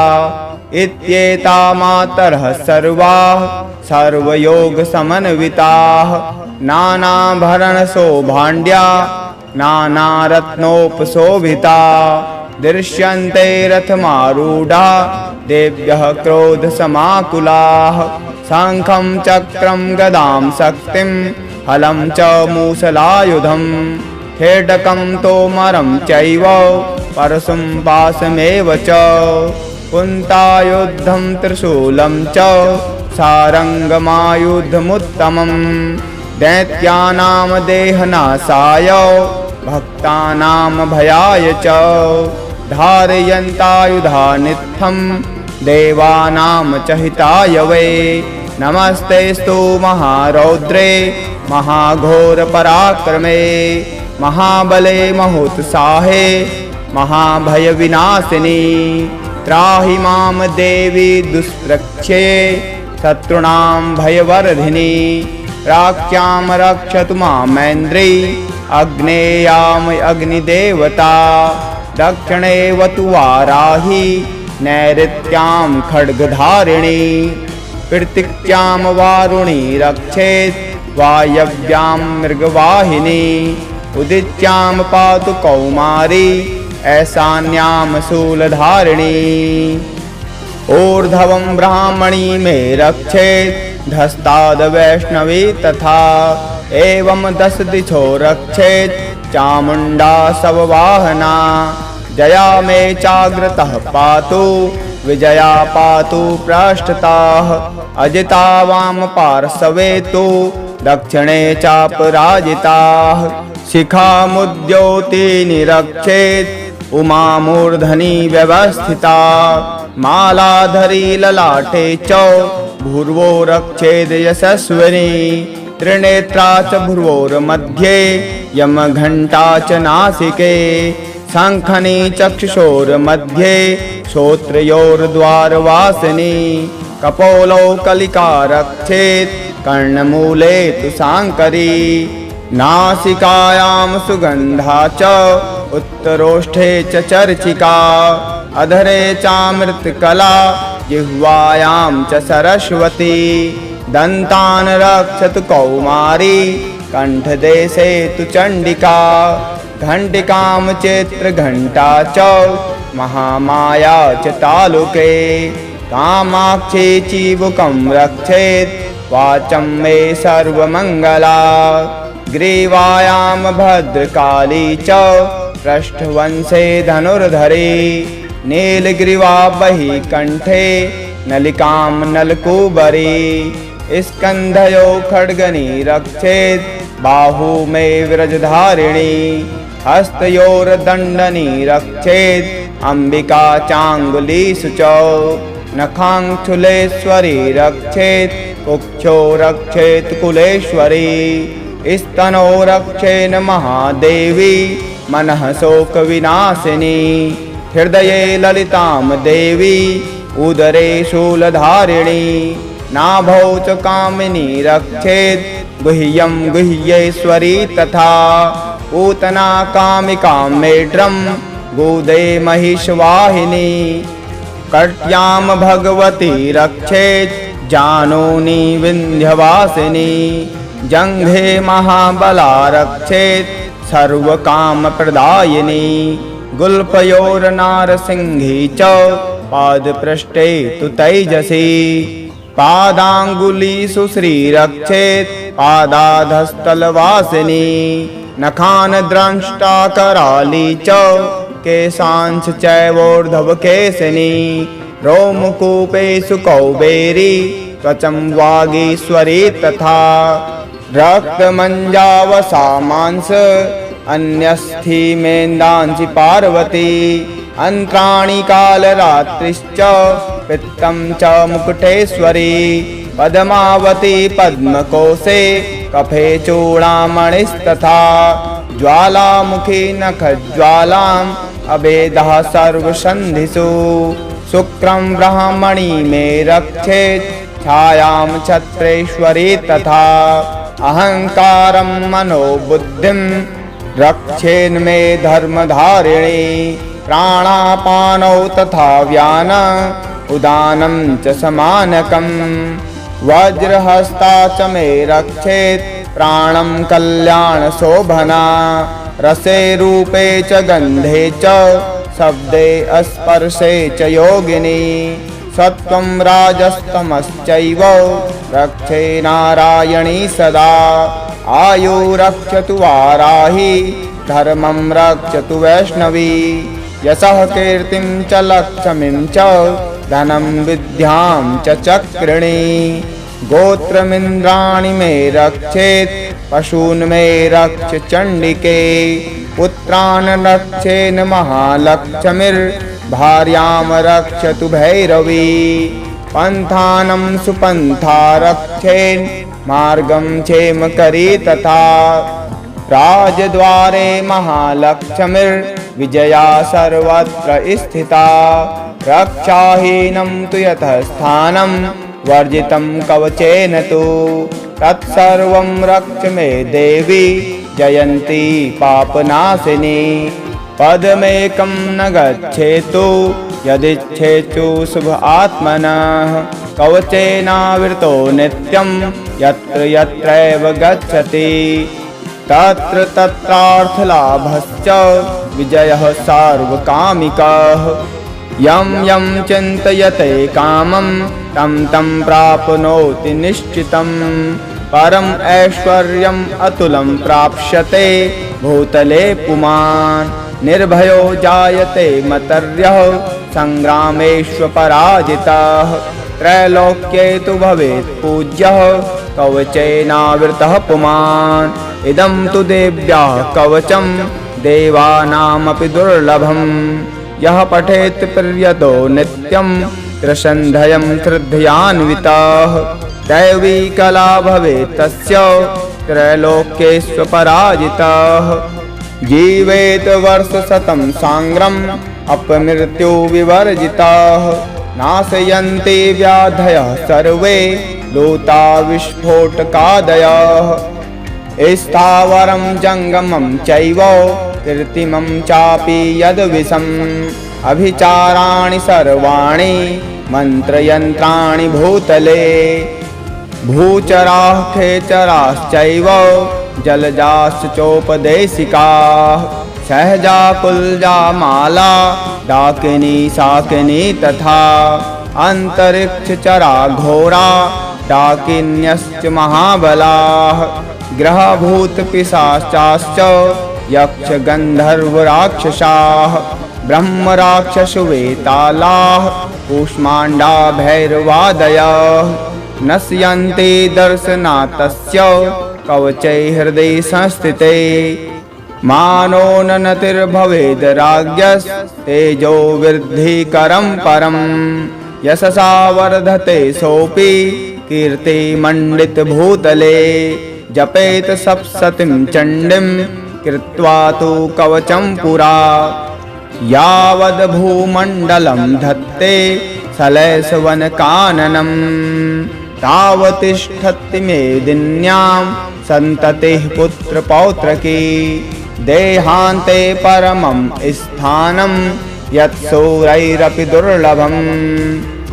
इत्येता मातरः सर्वाः सर्वयोगसमन्विताः नानाभरणशोभाढ्या नानारत्नोपशोभिता दृश्यन्ते रथमारूढा देव्यः क्रोधसमाकुलाः शङ्खं चक्रं गदां शक्तिं हलं च मूसलायुधं खेटकं तोमरं चैव परशुं पाशमेव च कुन्तायुधं त्रिशूलं च सारङ्गमायुधमुत्तमम् दैत्यानां देहनाशाय भक्तानां भयाय च धारयन्तायुधानित्थं देवानां च हिताय वै नमस्तेस्तु महारौद्रे महाघोरपराक्रमे महाबले महोत्साहे महाभयविनाशिनी त्राहि मां देवी दुष्प्रक्ष्ये शत्रूणां भयवर्धिनी प्राच्यां रक्षतु मामेन्द्री अग्नेयाम् अग्निदेवता दक्षिणे वतु वाराही नैऋत्यां खड्गधारिणी पृथिव्यां वारुणी रक्षेत् वायव्यां मृगवाहिनी उदित्यां पातु कौमारी ऐशान्यां शूलधारिणी ऊर्ध्वं ब्राह्मणी मे रक्षेत् धस्ताद् वैष्णवी तथा एवं 10 दिशो रक्षेत् चामुण्डा शववाहना जया मे चाग्रतः पातु विजया पातु पृष्ठतः अजिता वाम पार्श्वे तु दक्षिणे चापराजिताः शिखामुद्योतिनि रक्षेत् उमा मूर्धनि व्यवस्थिता मालाधरी ललाटे च भूर्वो रक्षेद् यशस्विनी त्रिनेत्रा च भ्रुवोर्मध्ये यमघण्टा च नासिके शङ्खनी चक्षुषोर्मध्ये श्रोत्रयोर्द्वारवासिनी कपोलो कलिका रक्षेत् कर्णमूले तु शाङ्करी नासिकायां सुगन्धा च उत्तरोष्ठे च चर्चिका अधरे चामृतकला जिह्वायां च सरस्वती दन्तान् रक्षतु कौमारी कण्ठदेशे तु चण्डिका घण्टिकां चित्रघण्टा च महामाया च तालुके कामाक्षी चिबुकं रक्षेत् वाचं मे सर्वमङ्गला ग्रीवायां भद्रकाली च पृष्ठवंशे धनुर्धरी नीलग्रीवा बहि कण्ठे नलिकां नलकूबरी स्कन्धयो खड्गनी रक्षेत् बाहू मे व्रजधारिणी हस्तयोर्दण्डनी रक्षेत् अम्बिका चाङ्गुलीषु च नखाङ्क्षुलेश्वरी रक्षेत् कुक्षो रक्षेत् कुलेश्वरी स्तनो रक्षेन् महादेवी मनः शोकविनाशिनी हृदये ललितां देवी उदरे शूलधारिणी नाभौ च कामिनी रक्षेत् गुह्यं गुह्येश्वरी तथा पूतना कामिकां मेढ्रं गोदे महिषवाहिनी कट्यां भगवती रक्षेत् जानूनी विन्ध्यवासिनी जङ्घे महाबला रक्षेत् सर्वकामप्रदायिनी गुल्फयोर्नारसिंही च पादपृष्ठे तु तैजसी पादाङ्गुलीषु श्रीरक्षेत् पादाधस्थलवासिनी नखान् द्रष्टा कराली च केशांश चैवोर्ध्वकेशिनी रोमकूपेषु कौबेरी त्वचं वागीश्वरी तथा रक्तमञ्जावसा मांस अन्यस्थीमेन्दांसि पार्वती अन्त्राणि कालरात्रिश्च पित्तं च मुकुटेश्वरी पद्मावती पद्मकोशे कफे चूडामणिस्तथा ज्वालामुखी नखज्वालाम् अभेदः सर्वसन्धिषु शुक्रं ब्रह्मणि मे रक्षेत् छायां छत्रेश्वरी तथा अहङ्कारं मनोबुद्धिं रक्षेन्मे धर्मधारिणी प्राणापानौ तथा व्यान उदानं च समानकम् वज्रहस्ता च मे रक्षेत् प्राणं कल्याणशोभना रसे रूपे च गन्धे च शब्दे स्पर्शे च योगिनी सत्वं राजस्तमश्चैव रक्षे नारायणी सदा आयु रक्षतु वाराही धर्मं रक्षतु वैष्णवी यशः कीर्तिं च लक्ष्मीं च धनं विद्यां च चक्रिणी गोत्रमिन्द्राणि मे रक्षेत् पशून् मे रक्ष चण्डिके पुत्रान् रक्षेन् महालक्ष्मीर्भार्यां रक्षतु भैरवी पन्थानं सुपन्था रक्षेन् मार्गं क्षेमकरी तथा राजद्वारे महालक्ष्मीर्विजया सर्वत्र स्थिता रक्षाहीनं तु यतः स्थानं वर्जितं कवचेन तु तत्सर्वं रक्ष मे देवी जयन्ती पापनाशिनी पदमेकं न गच्छेतु यदिच्छेचु शुभ आत्मनः कवचेनावृतो नित्यं यत्र यत्रैव गच्छति तत्र तत्रार्थलाभश्च विजयः सार्वकामिकः यं यं चिन्तयते कामं तं तं प्राप्नोति निश्चितं परम ऐश्वर्यम् अतुलं प्राप्स्यते भूतले पुमान् निर्भयो जायते मतर्यः संग्रामेष्वपराजितः त्रैलोक्ये तु भवेत् पूज्यः कवचेनावृतः पुमान् इदं तु देव्याः कवचं देवानामपि दुर्लभम् यः पठेत् प्रियतो नित्यं त्रिसन्ध्यं श्रद्धयान्वितः दैवी कला भवेत् तस्य त्रैलोक्येष्वपराजितः जीवेत वर्षशतं साङ्ग्रम् अपमृत्यु विवर्जितः नाशयन्ति व्याधयः सर्वे लूता विस्फोटकादयः स्थावरं जङ्गमं चैव कृत्रिमं चापि यद्विषम् अभिचाराणि सर्वाणि मन्त्रयन्त्राणि भूतले भूचराः खेचराश्चैव जलजाश्च चोपदेशिकाः सहजा कुलजा माला डाकिनी शाकिनी तथा अन्तरिक्षचरा घोरा डाकिन्यश्च महाबलाः ग्रहभूतपिशाचाश्च यक्षगन्धर्वराक्षसाः ब्रह्मराक्षसवेतालाः कूष्माण्डा भैरवादयः नश्यन्ति दर्शनात् कवचै हृदये संस्थिते मानो नतिर्भवेद् राज्ञस्तेजो वृद्धिकरं परं यशसा वर्धते सोऽपि कीर्तिमण्डितभूतले जपेत सप्तशतीं चण्डीं कृत्वा तु कवचं पुरा यावद् भूमण्डलं धत्ते सलयसवनकाननं तावतिष्ठति मेदिन्यां सन्ततिः पुत्रपौत्रकी देहान्ते परमं स्थानं यत्सूरैरपि दुर्लभं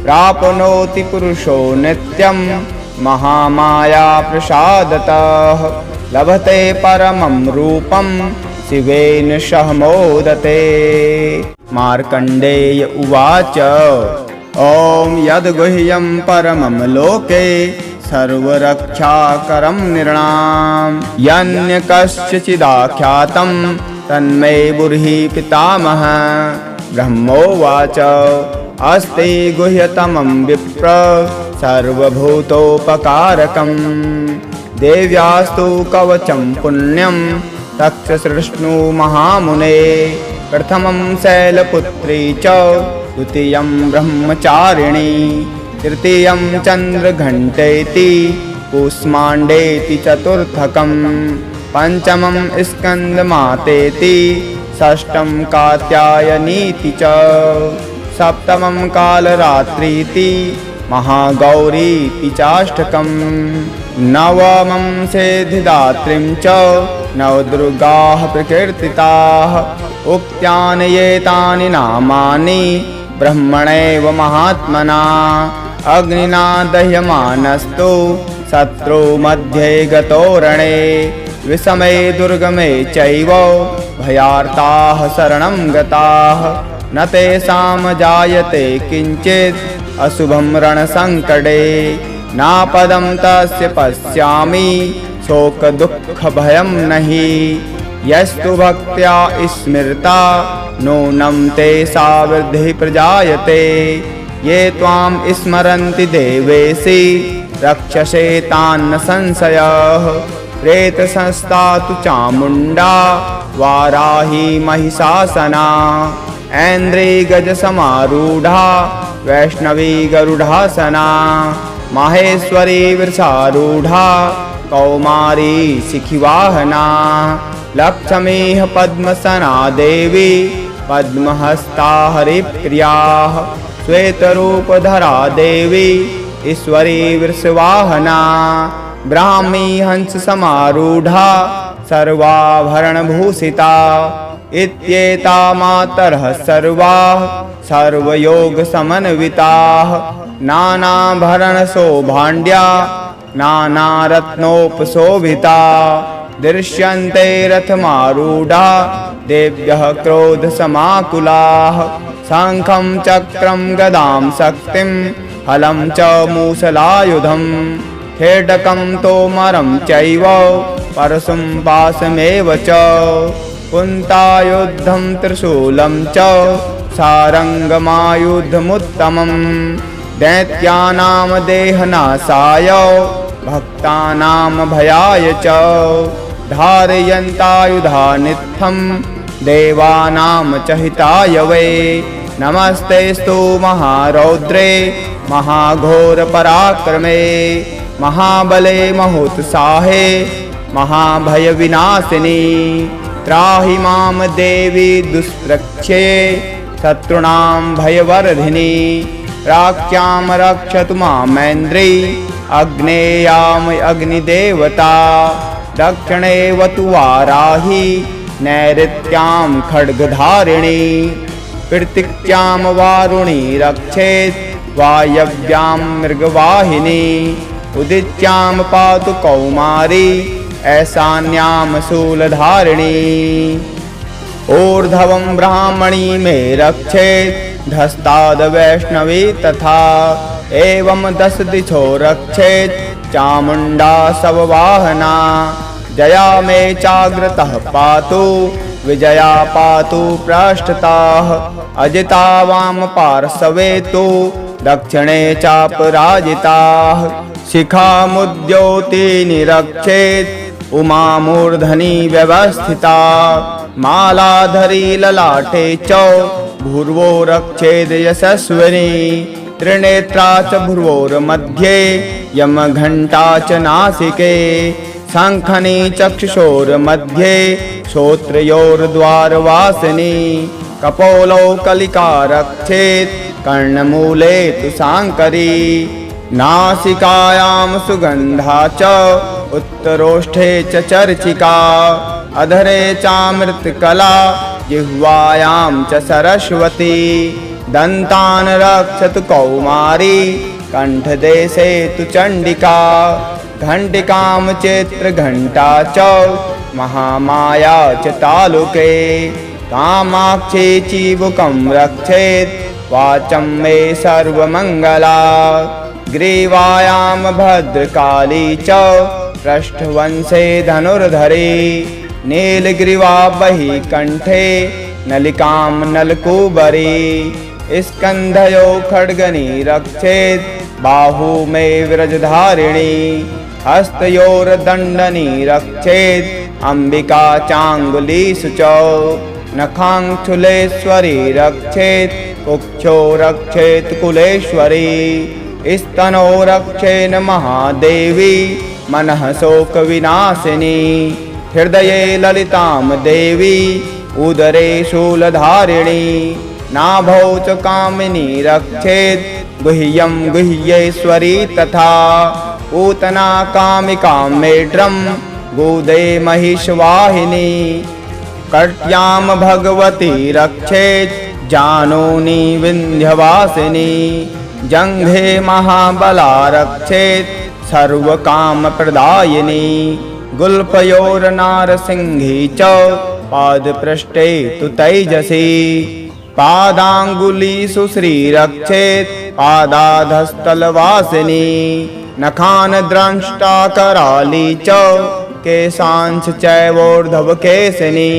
प्राप्नोति पुरुषो नित्यं महामाया प्रसादतः लभते परमं रूपं शिवेन सह मोदते। मार्कण्डेय उवाच ॐ यद्गुह्यं परमं लोके सर्वरक्षाकरं नृणां यन्यकस्यचिदाख्यातं तन्मे ब्रूहि पितामह। ब्रह्मोवाच अस्ति गुह्यतमं विप्र सर्वभूतोपकारकं देव्यास्तु कवचं पुण्यं तक्षसृष्णु महामुने प्रथमं शैलपुत्री च द्वितीयं ब्रह्मचारिणी तृतीयं चन्द्रघण्टेति कूष्माण्डेति चतुर्थकं पञ्चमं स्कन्दमातेति षष्ठं कात्यायनीति च सप्तमं कालरात्रीति महागौरीति चाष्टकं नवमं सिद्धिदात्रीं च नवदुर्गाः प्रकीर्तिताः उक्त्यानि एतानि नामानि ब्रह्मणैव महात्मना अग्निना दह्यमानस्तु शत्रु मध्ये गतो रणे विषमे दुर्गमे चैव भयार्ताः शरणं गताः न तेषां जायते किञ्चित् अशुभं रणसङ्कटे नापदं तस्य पश्यामि शोकदुःखभयं नहि यस्तु भक्त्या स्मृता नूनं तेषा वृद्धिः प्रजायते ये त्वां स्मरन्ति देवेशि रक्षसे तान्न संशयः प्रेतसंस्था तु चामुण्डा वाराही महिषासना ऐन्द्री गजसमारूढा वैष्णवी गरुडासना माहेश्वरी वृषारूढा कौमारी शिखिवाहना लक्ष्मीः पद्मसना देवी पद्महस्ता हरिप्रियाः श्वेतरूपधरा देवी ईश्वरी वृषवाहना ब्राह्मी हंस समारूढ़ा सर्वाभरणभूषिता इत्येता मातरः सर्वाः सर्वयोगसमन्विताः नानाभरणशोभाढ्या नानारत्नोपशोभिता दृश्यन्ते रथमारूढा देव्यः क्रोधसमाकुलाः शङ्खं चक्रं गदां शक्तिं हलं च मूसलायुधं खेटकं तोमरं चैव परशुं पाशमेव च कुन्तायुधं त्रिशूलं च सारङ्गमायुधमुत्तमम् दैत्यानां देहनाशाय भक्तानां भयाय च धारयन्तायुधानित्थं देवानां च हिताय वै नमस्तेस्तु महारौद्रे महाघोरपराक्रमे महाबले महोत्साहे महाभयविनाशिनी त्राहि मां देवी दुष्प्रक्षे शत्रूणां भयवर्धिनी राज्ञां रक्षतु मामेन्द्री अग्नेयाम अग्निदेवता दक्षिणेवतु वाराही नैऋत्यां खड्गधारिणी कृत्तिक्यां वारुणी रक्षेत् वायव्यां मृगवाहिनी उदित्यां पातु कौमारी ऐशान्यां शूलधारिणी ऊर्ध्वं ब्राह्मणी मे रक्षेत् धस्ताद् वैष्णवी तथा एवं 10 दिशो रक्षेत् चामुण्डा शववाहना जया मे चाग्रतः पातु विजया पातु पृष्ठतः अजिता वाम पार्श्वे तु दक्षिणे चापराजिताः शिखामुद्योतिनी रक्षेत् उमा मूर्धनि व्यवस्थिता मालाधरी ललाटे च भूर्वो रक्षेद् यशस्विनी त्रिनेत्रा च भ्रुवोर्मध्ये यमघण्टा च नासिके शङ्खनी चक्षुषोर्मध्ये श्रोत्रयोर्द्वारवासिनी कपोलौ कलिका रक्षेत् कर्णमूले तु शाङ्करी नासिकायां सुगन्धा च उत्तरोष्ठे च चर्चिका अधरे चामृतकला जिह्वायां च सरस्वती दन्तान् रक्षतु कौमारी कण्ठदेशे तु चण्डिका घण्टिकां चित्रघण्टा च महामाया च तालुके कामाक्षी चिबुकं रक्षेत् वाचं मे सर्वमङ्गला ग्रीवायां भद्रकाली च पृष्ठवंशे धनुर्धरी नीलग्रीवा बहि कण्ठे नलिकां नलकूबरी स्कन्धयो खड्गनी रक्षेत् बाहू मे विरजधारिणी हस्तयोर्दण्डनी रक्षेत् अम्बिका चाङ्गुलीषु च नखाङ्क्षुलेश्वरी रक्षेत् कुक्षो रक्षेत् कुलेश्वरी स्तनो रक्षेन् महादेवी मनः शोकविनाशिनी हृदये ललितां देवी उदरे शूलधारिणी नाभौ च कामिनी रक्षेत् गुह्यं गुह्येश्वरी तथा पूतना कामिकां मेढ्रं गोदे महिषवाहिनी कट्यां भगवती रक्षेत् जानूनी विन्ध्यवासिनी जङ्घे महाबला रक्षेत् सर्वकामप्रदायिनी गुल्फयोर्नारसिंही च पादपृष्ठे तु तैजसी पादाङ्गुलीषु श्रीरक्षेत् पादाधस्तलवासिनी नखान् द्रष्टा कराली च केशांश चैवोर्ध्वकेशिनी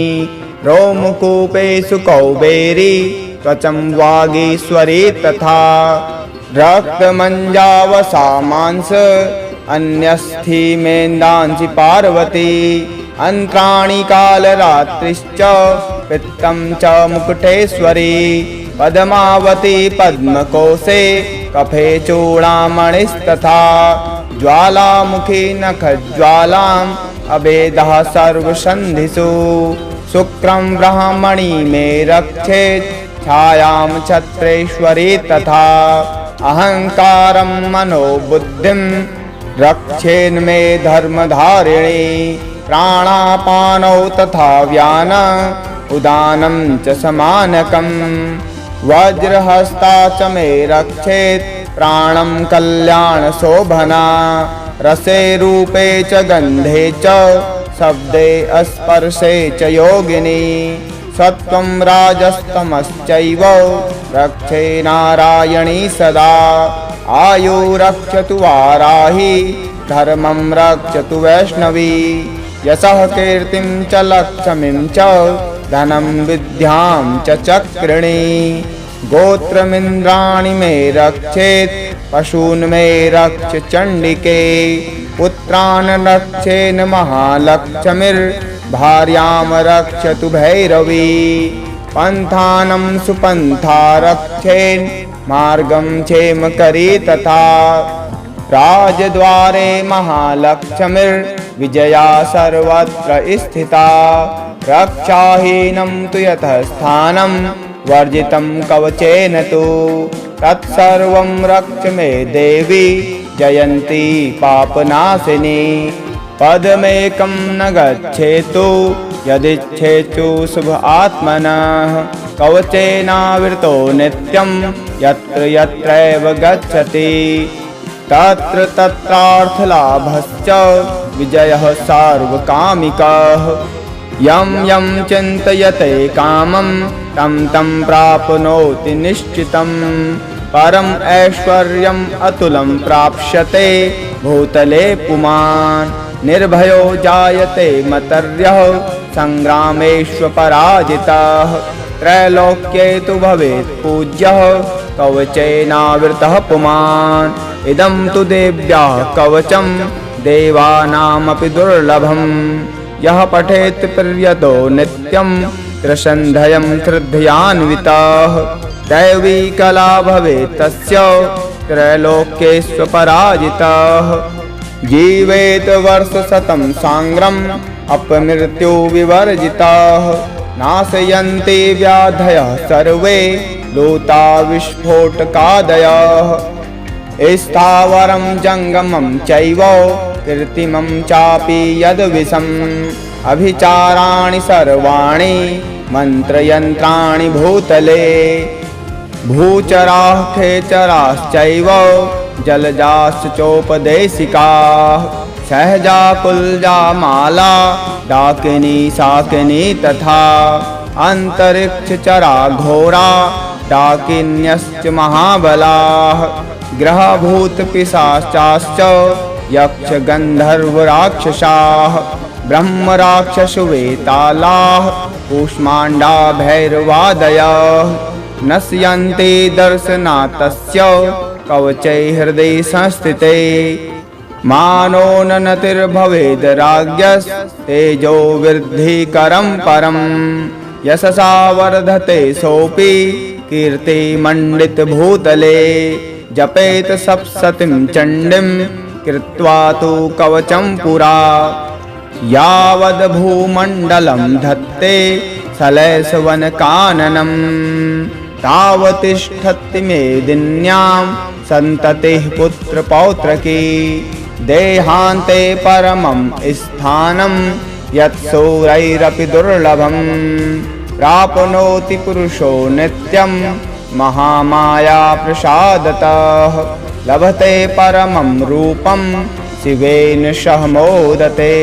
रोमकूपेषु कौबेरी त्वचं वागीश्वरी तथा रक्तमञ्जावसा मांस अन्यस्थीमेन्दांसि पार्वती अन्त्राणि कालरात्रिश्च पित्तं च मुकुटेश्वरी पद्मावती पद्मकोशे कफे चूडामणिस्तथा ज्वालामुखी नखज्वालाम् अभेदः सर्वसन्धिषु शुक्रं ब्रह्मणि मे रक्षेत् छायां छत्रेश्वरी तथा अहङ्कारं मनोबुद्धिं रक्षेन्मे धर्मधारिणी प्राणापानौ तथा व्यान उदानं च समानकम् वज्रहस्ता च मे रक्षेत् प्राणं कल्याणशोभना रसे रूपे च गन्धे च शब्दे स्पर्शे च योगिनी सत्त्वं राजस्तमश्चैव रक्षे नारायणी सदा आयुरक्षतु वाराही धर्मं रक्षतु वैष्णवी यशः कीर्तिं च लक्ष्मीं च धनं विद्यां च चक्रिणी गोत्रमिन्द्राणि मे रक्षेत् पशून् मे रक्ष चण्डिके पुत्रान् रक्षेन् महालक्ष्मीर्भार्यां रक्षतु भैरवी पन्थानं सुपन्था रक्षेन् मार्गं क्षेमकरी तथा राजद्वारे महालक्ष्मीर्विजया सर्वत्र स्थिता रक्षाहीनं तु यतः स्थानं वर्जितं कवचेन तु तत्सर्वं रक्ष मे देवी जयन्ती पापनाशिनी पदमेकं न गच्छेतु यदिच्छेतु शुभ आत्मनः कवचेनावृतो नित्यं यत्र यत्रैव गच्छति तत्र तत्रार्थलाभश्च विजयः सार्वकामिकः यं यं चिन्तयते कामं तं तं प्राप्नोति निश्चितं परम् ऐश्वर्यम् अतुलं प्राप्स्यते भूतले पुमान् निर्भयो जायते मतर्यः सङ्ग्रामेष्वपराजितः त्रैलोक्ये तु भवेत् पूज्यः कवचेनावृतः पुमान् इदं तु देव्याः कवचं देवानामपि दुर्लभम् यः पठेत् प्रियतो नित्यं त्रिसन्ध्यं श्रद्धयान्वितः दैवी कला भवेत् तस्य त्रैलोक्येष्वपराजितः जीवेत वर्षशतं साङ्ग्रम् अपमृत्युविवर्जितः नाशयन्ति व्याधयः सर्वे लूता विस्फोटकादयः स्थावरं जङ्गमं चैव कृत्रिमं चापि यद्विषम् अभिचाराणि सर्वाणि मन्त्रयन्त्राणि भूतले भूचराः खेचराश्चैव जलजाश्च चोपदेशिकाः सहजा कुल्जा माला डाकिनी शाकिनी तथा अन्तरिक्षचरा घोरा डाकिन्यश्च महाबलाः ग्रहभूतपिशाचाश्च यक्षगन्धर्वराक्षसाः ब्रह्मराक्षसवेतालाः कूष्माण्डा भैरवादयः नश्यन्ति दर्शनात् कवचै हृदये संस्थिते मानो नतिर्भवेद् राज्ञस्तेजो वृद्धिकरं परम् यशसा वर्धते सोऽपि कीर्तिमण्डितभूतले जपेत सप्तशतीं चण्डीं कृत्वा तु कवचं पुरा यावद्भूमण्डलं धत्ते सलयसवनकाननं तावतिष्ठति मेदिन्यां सन्ततिः पुत्रपौत्रकी देहान्ते परमं स्थानं यत्सूरैरपि दुर्लभं प्राप्नोति पुरुषो नित्यं महामाया प्रसादतः लभते परमं रूपं शिवेन सह मोदते।